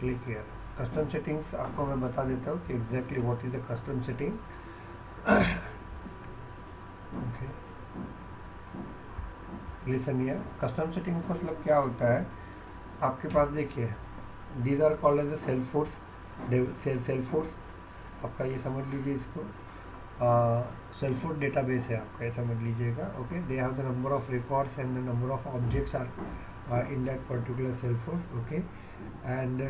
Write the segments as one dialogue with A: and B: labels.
A: Click here. Custom settings आपको मैं बता देता हूँ कि exactly what is the custom setting. Okay, listen here. Custom settings मतलब क्या होता है, आपके पास देखिए दीज आर कॉल्ड एज सेल्फोर्स, सेल्फोर्स आपका ये समझ लीजिए इसको, सेल्फोर्स डेटाबेस है आपका, ये समझ लीजिएगा। Okay, they have the number of records and the number of objects are in that particular Salesforce. Okay, and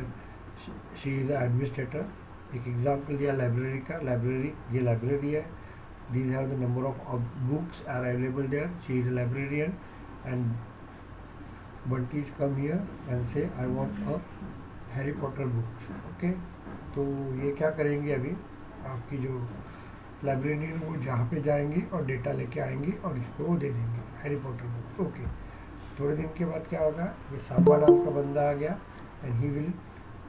A: she is the administrator. एक एग्जाम्पल दिया लाइब्रेरी का, लाइब्रेरी ये लाइब्रेरी है। these have the number of books are available there. She is a librarian and Bunty is come here and say I want a Harry Potter books. Okay, तो ये क्या करेंगे, अभी आपकी जो लाइब्रेरियन वो जहाँ पे जाएंगी और डेटा लेके आएंगी और इसको वो दे देंगे हैरी पॉटर बुक्स। ओके, थोड़े दिन के बाद क्या होगा, ये सांबा नाम का बंदा आ गया एंड ही विल,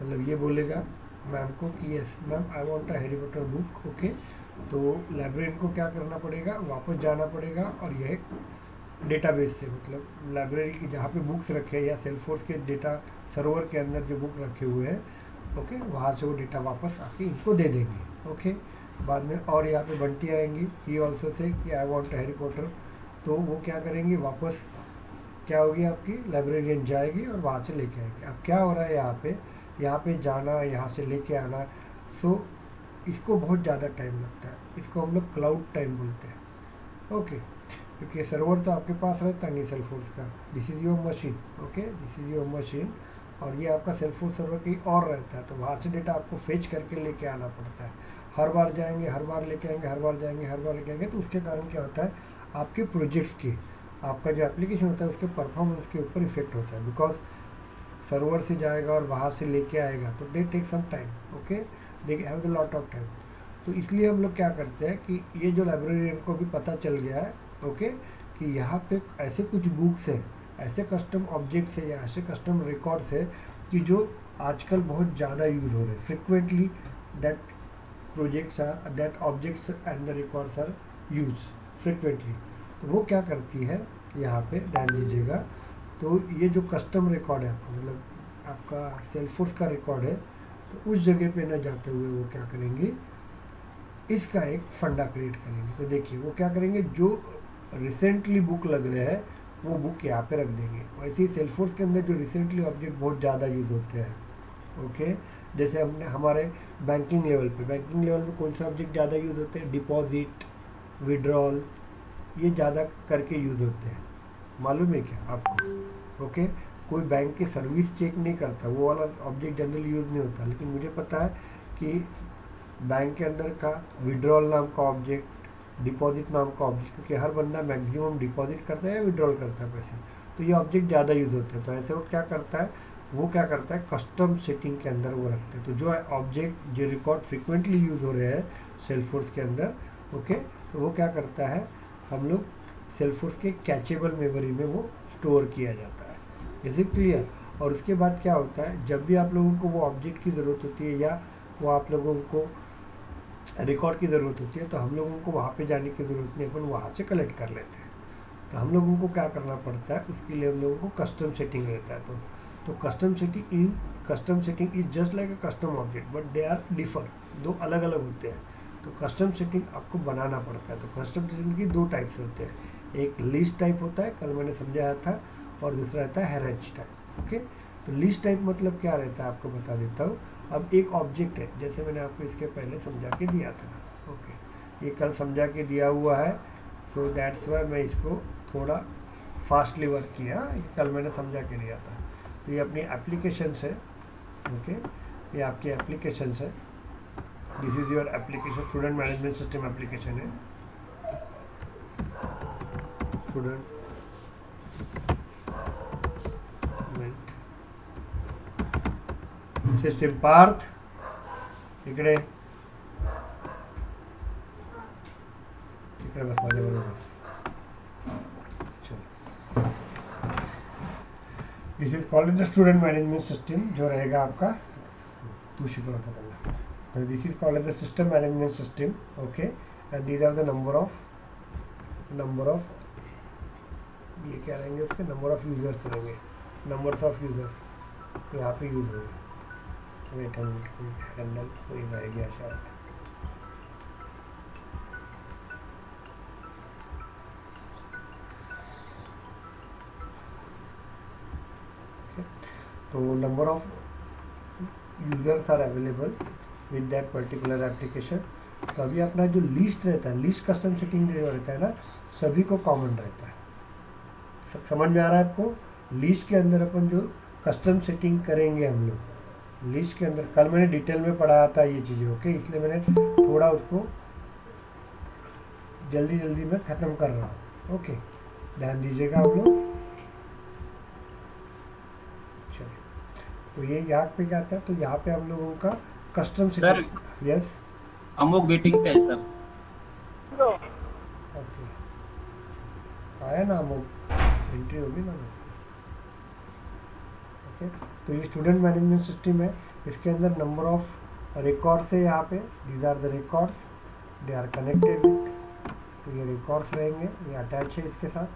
A: मतलब ये बोलेगा मैम को कि यस मैम आई वांट अ हैरी पॉटर बुक। ओके, तो लाइब्रेरियन को क्या करना पड़ेगा, वापस जाना पड़ेगा और यह डेटाबेस से, मतलब लाइब्रेरी की जहाँ पे बुक्स रखे हैं या सेल्फोर्स के डेटा सर्वर के अंदर जो बुक रखे हुए हैं, ओके, वहाँ से वो डेटा वापस आके इनको दे देंगे। ओके, बाद में और यहाँ पे बंटी आएंगी, ही ऑल्सो से कि आई वांट हैरी पॉटर, तो वो क्या करेंगे, वापस क्या होगी आपकी लाइब्रेरियन जाएगी और वहाँ से लेके आएगी। अब क्या हो रहा है यहाँ पे जाना, यहाँ से लेके आना, सो इसको बहुत ज़्यादा टाइम लगता है, इसको हम लोग क्लाउड टाइम बोलते हैं। ओके, क्योंकि सर्वर तो आपके पास रहता नहीं सेल्फोर्स का, this is your machine. Okay, this is your machine और ये आपका सेल्फोर्स सर्वर कहीं और रहता है, तो वहाँ से डेटा आपको फेच करके लेके आना पड़ता है। हर बार जाएंगे, हर बार लेके आएंगे, हर बार जाएंगे, हर बार लेके आएंगे, तो उसके कारण क्या होता है, आपके प्रोजेक्ट्स की, आपका जो एप्लीकेशन होता है उसके परफॉर्मेंस के ऊपर इफेक्ट होता है, बिकॉज सर्वर से जाएगा और वहाँ से लेके आएगा तो they take some time. Okay, they have the lot of time. तो इसलिए हम लोग क्या करते हैं कि ये जो लाइब्रेरियन को भी पता चल गया है, ओके, कि यहाँ पे ऐसे कुछ बुक्स है, ऐसे कस्टम ऑब्जेक्ट्स है या ऐसे कस्टम रिकॉर्ड्स है कि जो आजकल बहुत ज़्यादा यूज़ हो रहे हैं, frequently that projects are, that objects and the records are use frequently. तो वो क्या करती है, यहाँ पे ध्यान दीजिएगा, तो ये जो कस्टम रिकॉर्ड है आपका, मतलब आपका सेल्फोर्स का रिकॉर्ड है, तो उस जगह पे न जाते हुए वो क्या करेंगे, इसका एक फंडा क्रिएट करेंगे। तो देखिए वो क्या करेंगे, जो रिसेंटली बुक लग रहे हैं वो बुक यहाँ पे रख देंगे। वैसे ही सेल्फोर्स के अंदर जो रिसेंटली ऑब्जेक्ट बहुत ज़्यादा यूज़ होते हैं, ओके, जैसे हमने हमारे बैंकिंग लेवल पे कौन से ऑब्जेक्ट ज़्यादा यूज़ होते हैं, डिपॉजिट, विड्रॉल, ये ज़्यादा करके यूज़ होते हैं, मालूम है क्या आपको। ओके, कोई बैंक की सर्विस चेक नहीं करता, वो वाला ऑब्जेक्ट जनरली यूज़ नहीं होता, लेकिन मुझे पता है कि बैंक के अंदर का विड्रॉल नाम का ऑब्जेक्ट, डिपॉजिट नाम का ऑब्जेक्ट, क्योंकि हर बंदा मैक्सिमम डिपॉजिट करता है या विड्रॉल करता है पैसे, तो ये ऑब्जेक्ट ज़्यादा यूज़ होते हैं। तो ऐसे वो क्या करता है, कस्टम सेटिंग के अंदर वो रखते हैं। तो जो ऑब्जेक्ट, जो रिकॉर्ड फ्रिक्वेंटली यूज़ हो रहे हैं सेल्फोर्स के अंदर, ओके, तो वो क्या करता है, हम लोग सेल्फोर्स के कैचेबल मेमोरी में वो स्टोर किया जाता है। Is it clear. और उसके बाद क्या होता है, जब भी आप लोगों को वो ऑब्जेक्ट की ज़रूरत होती है या वो आप लोगों को रिकॉर्ड की ज़रूरत होती है, तो हम लोगों को वहाँ पे जाने की ज़रूरत नहीं, अपन वहाँ से कलेक्ट कर लेते हैं। तो हम लोगों को क्या करना पड़ता है, उसके लिए हम लोगों को कस्टम सेटिंग रहता है। तो custom setting is just like a custom object, but they are differ, दो अलग अलग होते हैं। तो कस्टम सेटिंग आपको बनाना पड़ता है। तो कस्टम सेटिंग की दो टाइप्स होते हैं, एक लिस्ट टाइप होता है, कल मैंने समझाया था, और दूसरा रहता है हेरेंज टाइप। ओके, तो लिस्ट टाइप मतलब क्या रहता है आपको बता देता हूँ। अब एक ऑब्जेक्ट है, जैसे मैंने आपको इसके पहले समझा के दिया था, ओके, ये कल समझा के दिया हुआ है, सो दैट्स वाई मैं इसको थोड़ा फास्टली वर्क किया, ये कल मैंने समझा के दिया था। तो ये अपनी एप्लीकेशंस है, ओके, ये आपकी एप्लीकेशंस है, this is your application, student management system application है, स्टूडेंट सिस्टम पार्थ, इकडे बस माझ्याबरोबर बस। This is called the student management system, जो रहेगा आपका, तू शिकवला था त्यांना। तो this is called the system management system, okay, and these are the number of ये क्या रहेंगे, इसके नंबर ऑफ यूजर्स रहेंगे, नंबर्स ऑफ यूजर्स यहाँ पे यूज होंगे। वेट कोई हैंडल कोई रह गया शायद। तो number of users are available with that particular application. तो अभी अपना जो लिस्ट रहता है, लिस्ट कस्टम सेटिंग जो रहता है ना, सभी को कॉमन रहता है। समझ में आ रहा है आपको? लिस्ट के अंदर अपन जो कस्टम सेटिंग करेंगे हम लोग लिस्ट के अंदर, कल मैंने डिटेल में पढ़ाया था ये चीज़ें, ओके, इसलिए मैंने थोड़ा उसको जल्दी में ख़त्म कर रहा हूँ। ओके, ध्यान दीजिएगा आप लोग। तो ये यहाँ पे क्या आता है, तो यहाँ पे हम लोगों का custom
B: sir
A: yes
B: Amok waiting पे है सर।
A: ओके, आया ना अमोक, एंट्री होगी ना। ओके, तो ये स्टूडेंट मैनेजमेंट सिस्टम है। इसके अंदर नंबर ऑफ रिकॉर्ड्स है यहाँ पे, these are the records, they are connected. तो ये रिकॉर्ड्स रहेंगे, ये अटैच है इसके साथ।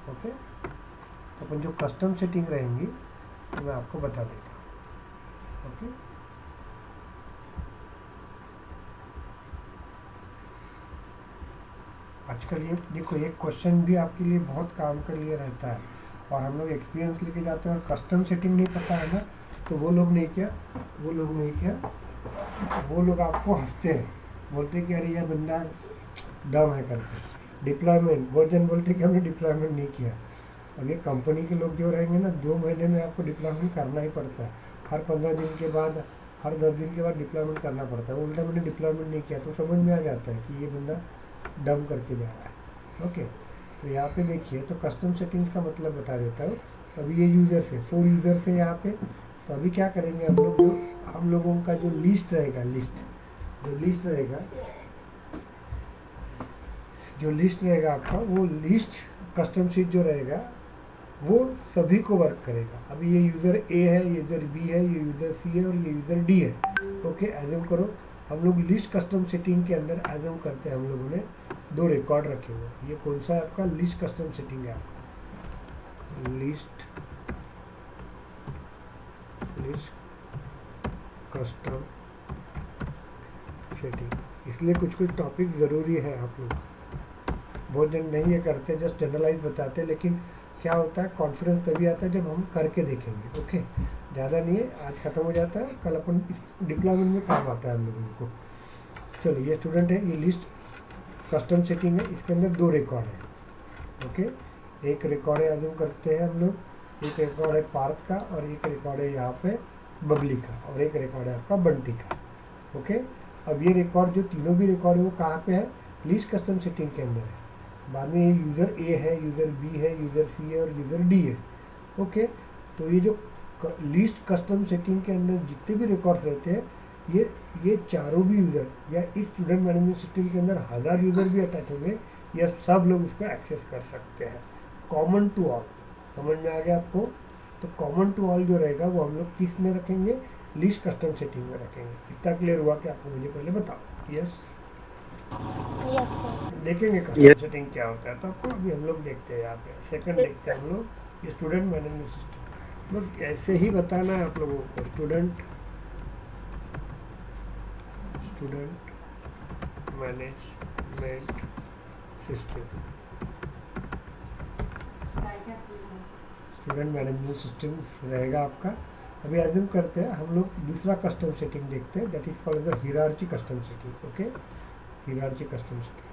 A: ओके, तो अपन जो कस्टम सेटिंग रहेंगी तो मैं आपको बता देता हूँ। ओके, आजकल ये देखो, एक क्वेश्चन भी आपके लिए बहुत काम के लिए रहता है, और हम लोग एक्सपीरियंस लेके जाते हैं और कस्टम सेटिंग नहीं पता है ना, तो वो लोग आपको हंसते हैं, बोलते हैं कि अरे यह बंदा डम है करके। डिप्लॉयमेंट बहुत जन बोलते हैं कि हमने डिप्लॉयमेंट नहीं किया। अब ये कंपनी के लोग जो रहेंगे ना, 2 महीने में आपको डिप्लॉयमेंट करना ही पड़ता है। हर 15 दिन के बाद, हर 10 दिन के बाद डिप्लॉयमेंट करना पड़ता है। उल्टा मैंने डिप्लॉयमेंट नहीं किया, तो समझ में आ जाता है कि ये बंदा डम करके जा रहा है। ओके, तो यहाँ पे देखिए, तो कस्टम सेटिंग्स का मतलब बता देता हूँ। अभी ये यूज़र्स है, 4 यूज़र्स है यहाँ पे। तो अभी क्या करेंगे हम लोग, जो हम लोगों का जो लिस्ट रहेगा, जो लिस्ट रहेगा आपका, वो लिस्ट कस्टम शीट जो रहेगा वो सभी को वर्क करेगा। अभी ये यूज़र ए है, ये यूज़र बी है, ये यूज़र सी है और ये यूज़र डी है। ओके, एज्यूम करो हम लोग लिस्ट कस्टम सेटिंग के अंदर एज्यूम करते हैं हम लोगों ने 2 रिकॉर्ड रखे हुए। ये कौन सा है आपका? लिस्ट कस्टम सेटिंग है आपका, लिस्ट कस्टम सेटिंग। इसलिए कुछ टॉपिक ज़रूरी है। आप लोग बहुत जन नहीं ये करते, जस्ट जनरलाइज बताते, लेकिन क्या होता है, कॉन्फिडेंस तभी आता है जब हम करके देखेंगे। ओके, ज़्यादा नहीं है, आज ख़त्म हो जाता है, कल अपन इस डिप्लॉयमेंट में काम आता है हम लोगों को। चलो, ये स्टूडेंट है, ये लिस्ट कस्टम सेटिंग है, इसके अंदर 2 रिकॉर्ड है। ओके, एक रिकॉर्ड है, एज्यूम करते हैं हम लोग, एक रिकॉर्ड है पार्थ का, और एक रिकॉर्ड है यहाँ पे बबली का, और एक रिकॉर्ड है आपका बंटी का। ओके, अब ये रिकॉर्ड, जो तीनों भी रिकॉर्ड है, वो कहाँ पे है? लिस्ट कस्टम सेटिंग के अंदर है। बाद में ये यूज़र ए है, यूज़र बी है, यूज़र सी है और यूज़र डी है। ओके, तो ये जो लिस्ट कस्टम सेटिंग के अंदर जितने भी रिकॉर्ड्स रहते हैं, ये चारों भी यूज़र, या इस स्टूडेंट मैनेजमेंट सिस्टम के अंदर 1000 यूज़र भी अटैच होंगे, या सब लोग इसको एक्सेस कर सकते हैं। कॉमन टू ऑल, समझ में आ गया आपको? तो कॉमन टू ऑल जो रहेगा वो हम लोग किस में रखेंगे? लिस्ट कस्टम सेटिंग में रखेंगे। इतना क्लियर हुआ कि आपको मुझे पहले बताओ। यस, देखेंगे कस्टम सेटिंग क्या होता है। तो आपको अभी हम लोग देखते हैं, यहाँ पे सेकंड देखते हैं हम लोग, ये स्टूडेंट मैनेजमेंट सिस्टम। बस ऐसे ही बताना है आप लोगों को, student management system, student management system रहेगा आपका। अभी एज्यूम करते हैं हम लोग दूसरा कस्टम सेटिंग देखते हैं, that is called the hierarchy custom setting. Okay, hierarchy custom setting,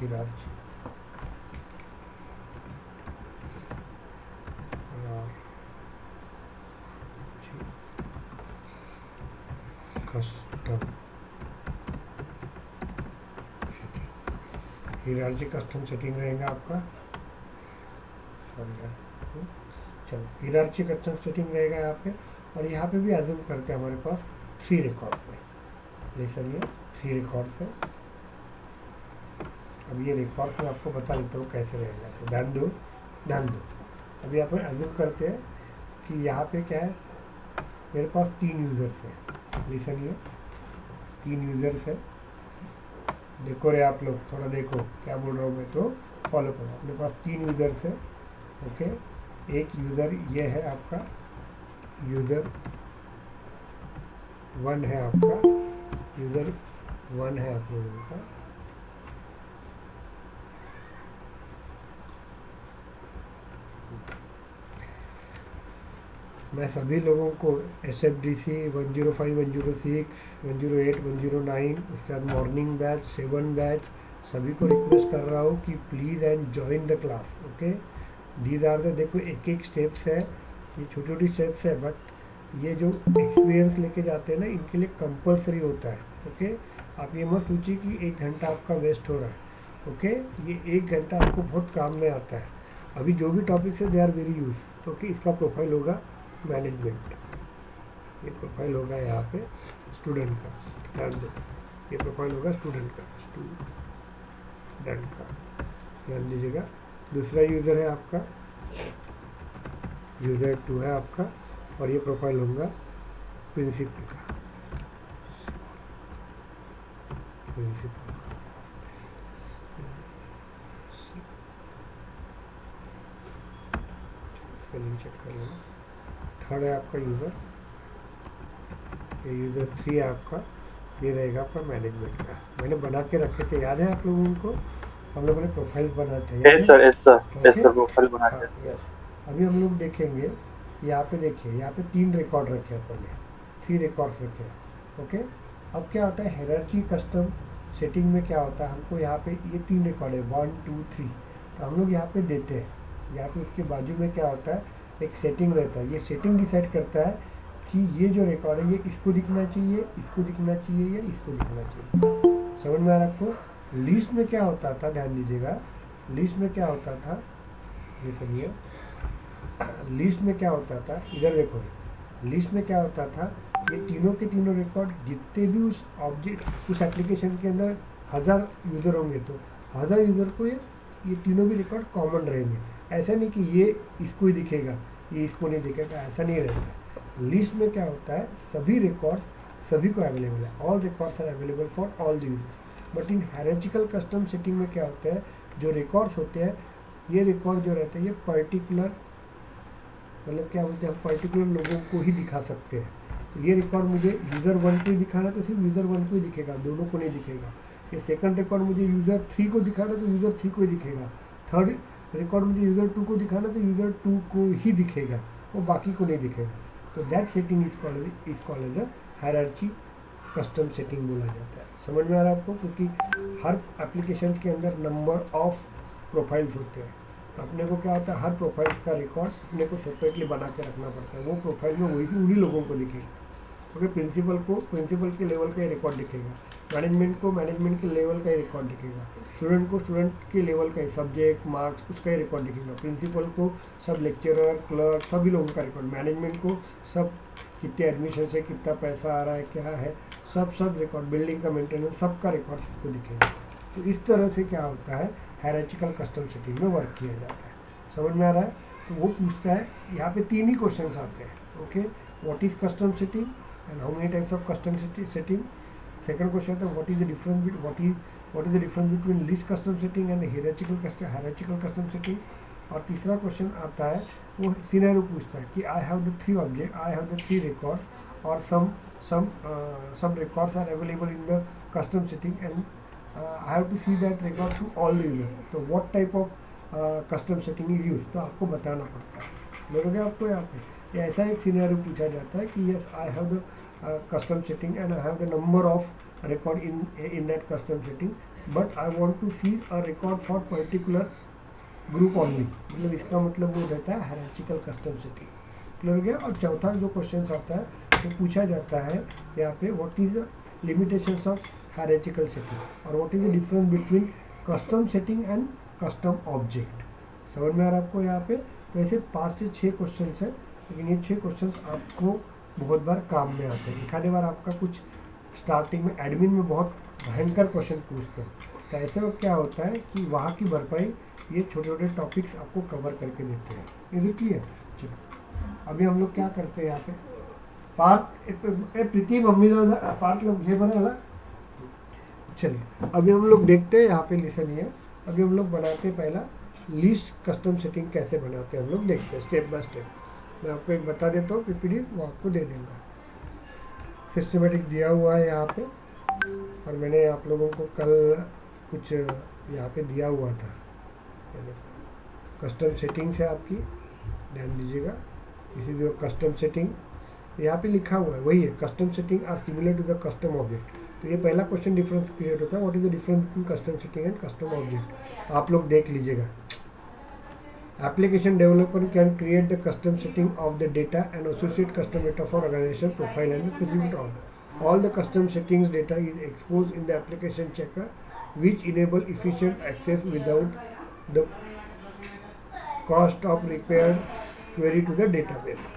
A: hierarchy custom setting, hierarchy custom setting रहेगा आपका। चलो, हियरार्ची कस्टम सेटिंग रहेगा यहाँ पे, और यहाँ पे भी एज्यूम करते हैं हमारे पास 3 रिकॉर्ड्स है। लिसन में 3 रिकॉर्ड्स है। अब ये रिकॉर्ड्स में आपको बता देता हूँ कैसे रहेगा, तो ध्यान दो। अभी यहाँ पर एज्यूम करते हैं कि यहाँ पे क्या है, मेरे पास 3 यूज़र्स हैं। लिसन ये 3 यूज़र्स है। देखो रे आप लोग, थोड़ा देखो क्या बोल रहा हूँ मैं, तो फॉलो करो। अपने पास 3 यूज़र्स है। ओके, एक यूज़र ये है आपका यूज़र 1 है आपका, यूज़र 1 है आप लोगों का। मैं सभी लोगों को SFDC 105, 106, 108, 109, उसके बाद मॉर्निंग बैच 7 बैच सभी को रिक्वेस्ट कर रहा हूँ कि please and join the class. Okay, these are the, देखो एक एक स्टेप्स है, ये छोटी छोटी स्टेप्स है, बट ये जो एक्सपीरियंस लेके जाते हैं ना, इनके लिए कंपलसरी होता है। ओके, आप ये मत सोचिए कि 1 घंटा आपका वेस्ट हो रहा है। ओके, ये 1 घंटा आपको बहुत काम में आता है। अभी जो भी टॉपिक्स है they are very use. Okay, इसका प्रोफाइल होगा मैनेजमेंट, ये प्रोफाइल होगा यहाँ पे स्टूडेंट का, ध्यान दो, ये प्रोफाइल होगा स्टूडेंट का, ध्यान दीजिएगा। दूसरा यूज़र है आपका, यूज़र 2 है आपका, और ये प्रोफाइल होगा प्रिंसिपल का, स्पेलिंग चेक कर लेना। थर्ड है आपका यूज़र, ये यूज़र 3 है आपका, ये रहेगा आपका मैनेजमेंट का। मैंने बना के रखे थे, याद है आप लोगों को? हम लोगों ने प्रोफाइल्स बनाए थे।
C: यस सर प्रोफाइल बनाते हैं।
A: यस, अभी हम लोग देखेंगे, यहाँ पे देखिए, यहाँ पे 3 रिकॉर्ड रखे हैं अपन ने, 3 रिकॉर्ड्स रखे हैं। ओके, अब क्या होता है हायरार्की कस्टम सेटिंग में क्या होता है, हमको यहाँ पे ये 3 रिकॉर्ड है 1 2 3, तो हम लोग यहाँ पे देते हैं। यहाँ पे उसके बाजू में क्या होता है, एक सेटिंग रहता है। ये सेटिंग डिसाइड करता है कि ये जो रिकॉर्ड है ये इसको दिखना चाहिए, इसको दिखना चाहिए, या इसको दिखना चाहिए। समझ में आ रहा आपको? लिस्ट में क्या होता था, ध्यान दीजिएगा, लिस्ट में क्या होता था, ये सुनिए, लिस्ट में क्या होता था, इधर देखो, लिस्ट में क्या होता था, ये तीनों के तीनों रिकॉर्ड जितने भी उस ऑब्जेक्ट उस एप्लीकेशन के अंदर 1000 यूज़र होंगे, तो 1000 यूज़र को ये तीनों भी रिकॉर्ड कॉमन रहेंगे। ऐसा नहीं कि ये इसको ही दिखेगा, ये इसको नहीं दिखेगा, ऐसा नहीं रहता है। लिस्ट में क्या होता है, सभी रिकॉर्ड्स सभी को अवेलेबल है, all records are available for all the user. But in hierarchical custom setting में क्या होता है, जो रिकॉर्ड्स होते हैं, ये रिकॉर्ड जो रहते हैं ये पर्टिकुलर, मतलब क्या बोलते हैं, हम पर्टिकुलर लोगों को ही दिखा सकते हैं। तो ये रिकॉर्ड मुझे यूज़र 1 को ही दिखाना तो सिर्फ यूज़र 1 को ही दिखेगा, दोनों को नहीं दिखेगा। ये सेकंड रिकॉर्ड मुझे यूज़र 3 को दिखाना तो यूज़र 3 को ही दिखेगा। थर्ड रिकॉर्ड मुझे यूज़र 2 को दिखाना तो यूज़र 2 को ही दिखेगा, वो बाकी को नहीं दिखेगा। तो that setting is called as a hierarchy custom setting बोला जाता है। समझ में आ रहा है आपको? क्योंकि हर एप्लीकेशन के अंदर नंबर ऑफ प्रोफाइल्स होते हैं, तो अपने को क्या होता है, हर प्रोफाइल्स का रिकॉर्ड अपने को सेपरेटली बना के रखना पड़ता है। वो प्रोफाइल में वही उन्हीं लोगों को दिखेगा। क्योंकि प्रिंसिपल को प्रिंसिपल के लेवल का रिकॉर्ड दिखेगा, मैनेजमेंट को मैनेजमेंट के लेवल का ही रिकॉर्ड दिखेगा, स्टूडेंट को स्टूडेंट के लेवल का ही, सब्जेक्ट मार्क्स उसका ही रिकॉर्ड दिखेगा, प्रिंसिपल को सब लेक्चरर क्लर्क सभी लोगों का रिकॉर्ड, मैनेजमेंट को सब कितने एडमिशन है, कितना पैसा आ रहा है, क्या है, सब रिकॉर्ड, बिल्डिंग का मेंटेनेंस सबका रिकॉर्ड उसको दिखेगा। तो इस तरह से क्या होता है, हायरार्चिकल कस्टम सेटिंग में वर्क किया जाता है। समझ में आ रहा है? तो वो पूछता है, यहाँ पे 3 ही क्वेश्चन आते हैं। Okay, what is custom setting and how many types of custom setting. Second question है what is the difference between list custom setting and hierarchical custom setting. और तीसरा क्वेश्चन आता है, वो सिनेरियो पूछता है कि I have the 3 object, I have the 3 records और some records are available in the custom setting and I have to see that record to all the user. तो what type of custom setting is used, तो आपको बताना पड़ता है। मिल गया आपको? यहाँ पे ऐसा एक सिनेरियो पूछा जाता है कि yes I have the custom setting and I have the number of record in that custom setting, but I want to see a record for particular group only. मतलब इसका मतलब वो रहता है हायरार्चिकल कस्टम सेटिंग। क्लियर हो गया? और चौथा जो क्वेश्चन आता है तो पूछा जाता है यहाँ पे what is the limitations of hierarchical setting और what is the difference between custom setting and custom object. समझ में आ रहा है आपको? यहाँ पे तो ऐसे 5 से 6 क्वेश्चन है, लेकिन ये 6 क्वेश्चंस आपको बहुत बार काम में आते हैं। एक आधे बार आपका कुछ स्टार्टिंग में एडमिन में बहुत भयंकर क्वेश्चन पूछते हैं, तो ऐसे वक्त क्या होता है कि वहाँ की भरपाई ये छोटे छोटे टॉपिक्स आपको कवर करके देते हैं। Is it clear? चलो अभी हम लोग क्या करते हैं यहाँ पे, पार्ट प्रीति मम्मी पार्ट लोग ये बना ना। चलिए अभी हम लोग देखते हैं यहाँ पे, लिसन ये अभी हम लोग बनाते हैं पहला लिस्ट कस्टम सेटिंग कैसे बनाते हैं हम लोग देखते हैं स्टेप बाय स्टेप। मैं आपको एक बता देता हूँ PPDs, वो आपको दे देंगे। सिस्टमेटिक दिया हुआ है यहाँ पे, और मैंने आप लोगों को कल कुछ यहाँ पे दिया हुआ था। कस्टम सेटिंग्स है आपकी, ध्यान दीजिएगा, इसी जो कस्टम सेटिंग यहाँ पे लिखा हुआ है वही है, custom setting are similar to the custom object. तो ये पहला क्वेश्चन डिफरेंस क्रिएट होता है, what is the difference between custom setting and custom object. आप लोग देख लीजिएगा। Application developer can create the custom setting of the data and associate custom data for organization profile and the specific order. All the custom settings data is exposed in the application checker, which enable efficient access without the cost of required query to the database.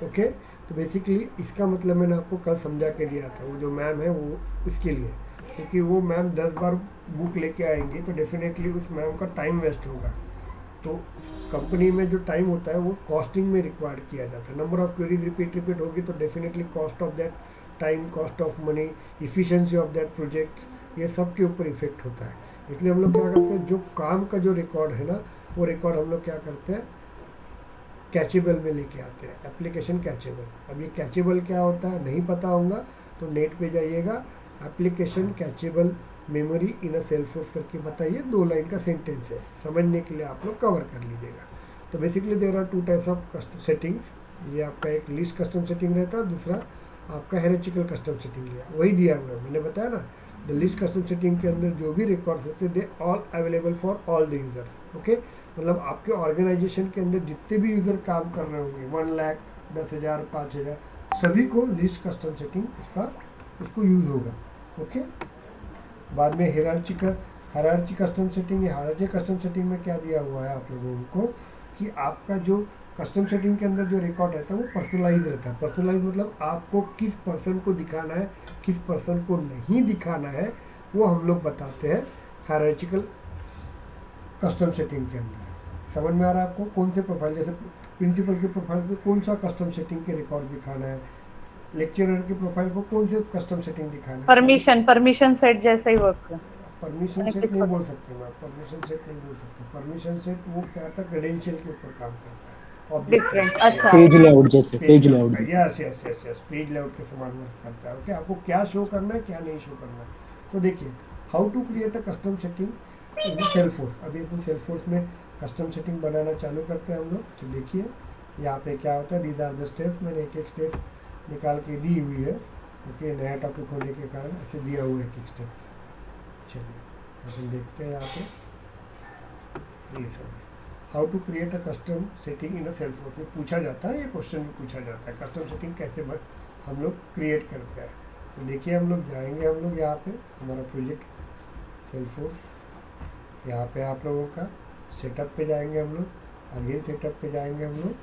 A: Okay? तो basically इसका मतलब मैंने आपको कल समझा के दिया था, वो जो मैम है वो इसके लिए, क्योंकि वो मैम 10 बार बुक लेके आएंगी तो डेफिनेटली उस मैम का टाइम वेस्ट होगा। तो कंपनी में जो टाइम होता है वो कॉस्टिंग में रिक्वायर्ड किया जाता है। नंबर ऑफ क्वेरीज रिपीट होगी तो definitely cost of that time, cost of money, efficiency of that project, ये सब के ऊपर इफेक्ट होता है। इसलिए हम लोग क्या करते हैं, जो काम का जो रिकॉर्ड है ना, वो रिकॉर्ड हम लोग क्या करते हैं, कैचेबल में लेके आते हैं, एप्लीकेशन कैचेबल। अब ये कैचेबल क्या होता है नहीं पता होगा तो नेट पे जाइएगा, एप्लीकेशन कैचेबल मेमोरी इन अ सेल्फोर्स करके बताइए, 2 लाइन का सेंटेंस है, समझने के लिए आप लोग कवर कर लीजिएगा। तो basically there are 2 types of custom settings. ये आपका एक लिस्ट कस्टम सेटिंग रहता है, दूसरा आपका हायरार्चिकल कस्टम सेटिंग है, वही दिया हुआ है, मैंने बताया ना। द लिस्ट कस्टम सेटिंग के अंदर जो भी रिकॉर्ड्स होते हैं they all available for all the users. Okay, मतलब आपके ऑर्गेनाइजेशन के अंदर जितने भी यूज़र काम कर रहे होंगे, 1 लाख, 10,000, 5,000, सभी को लिस्ट कस्टम सेटिंग इसको यूज़ होगा। ओके, बाद में हायरार्ची कस्टम सेटिंग है। हायरार्ची कस्टम सेटिंग में क्या दिया हुआ है आप लोगों को कि आपका जो कस्टम सेटिंग के अंदर जो रिकॉर्ड रहता है वो पर्सनलाइज रहता है। पर्सनलाइज मतलब आपको किस पर्सन को दिखाना है, किस पर्सन को नहीं दिखाना है, वो हम लोग बताते हैं हायरार्चिकल कस्टम सेटिंग के अंदर। समझ में आ रहा है आपको? कौन से प्रोफाइल, जैसे प्रिंसिपल के प्रोफाइल पे कौन सा कस्टम सेटिंग के रिकॉर्ड दिखाना है, लेक्चरर के प्रोफाइल को कौन से कस्टम सेटिंग दिखाना है।
D: परमिशन सेट जैसे ही वर्क।
A: परमिशन सेट नहीं बोल सकते मैं, परमिशन सेट नहीं बोल सकते। परमिशन सेट वो क्या होता है, क्रेडेंशियल के ऊपर काम करता है,
D: डिफरेंट। अच्छा,
B: पेज लेआउट जैसे, page layout
A: yes yes yes yes, page layout के समान वर्क करता है। ओके, आपको क्या शो करना है, क्या नहीं शो करना है। तो देखिए, how to create a custom setting in Salesforce. अभी अपन सेल्फोर्स में कस्टम सेटिंग बनाना चालू करते हैं हम लोग। तो देखिए यहाँ पे क्या होता है, दीज आर द स्टेप्स। मैंने एक एक स्टेप्स निकाल के दी हुई है। ओके, नया टॉपिक होने के कारण ऐसे दिया हुआ है एक स्टेप्स। चलिए अपन देखते हैं यहाँ पे, ये सब how to create a custom setting in a Salesforce. पूछा जाता है, ये क्वेश्चन भी पूछा जाता है, कस्टम सेटिंग कैसे हम लोग क्रिएट करते हैं। तो देखिए हम लोग जाएंगे, हम लोग यहाँ पे हमारा प्रोजेक्ट सेल्फोर्स, यहाँ पे आप लोगों का सेटअप पे जाएंगे हम लोग, अगेन सेटअप पे जाएंगे हम लोग।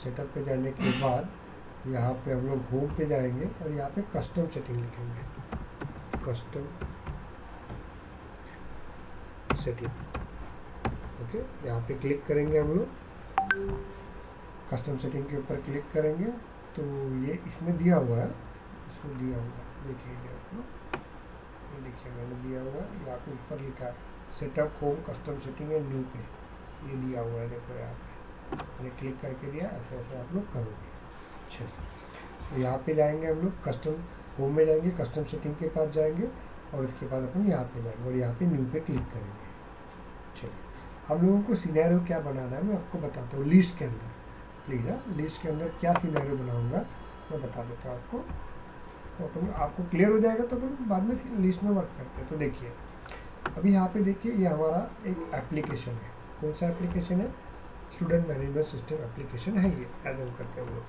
A: सेटअप पे जाने के बाद यहाँ पे हम लोग होम पे जाएंगे और यहाँ पे कस्टम सेटिंग लिखेंगे, कस्टम सेटिंग। ओके, यहाँ पे क्लिक करेंगे हम लोग, कस्टम सेटिंग के ऊपर क्लिक करेंगे तो ये इसमें दिया हुआ है, इसमें दिया हुआ है, देख लीजिए आप लोग, ये देखिए मैंने दिया हुआ है, यहाँ पे ऊपर लिखा है setup home custom setting and new पे, ये दिया हुआ है, देखो यहाँ पे मैंने क्लिक करके दिया। ऐसे ऐसे आप लोग करोगे। चलिए, तो यहाँ पे जाएंगे हम लोग, कस्टम होम में जाएंगे, कस्टम सेटिंग के पास जाएंगे और इसके बाद अपन यहाँ पे जाएंगे और यहाँ पे न्यू पे क्लिक करेंगे। चलिए, हम लोगों को सिनेरियो क्या बनाना है मैं आपको बताता हूँ। लिस्ट के अंदर प्लीज़, लिस्ट के अंदर क्या सिनेरियो बनाऊँगा मैं बता देता हूँ आपको, तो अपन आपको क्लियर हो जाएगा तो अपन बाद में लिस्ट में वर्क करते हैं। तो देखिए अभी यहाँ पे देखिए, ये हमारा एक एप्लीकेशन है। कौन सा एप्लीकेशन है? स्टूडेंट मैनेजमेंट सिस्टम एप्लीकेशन है ये, एज हम करते हैं हम लोग।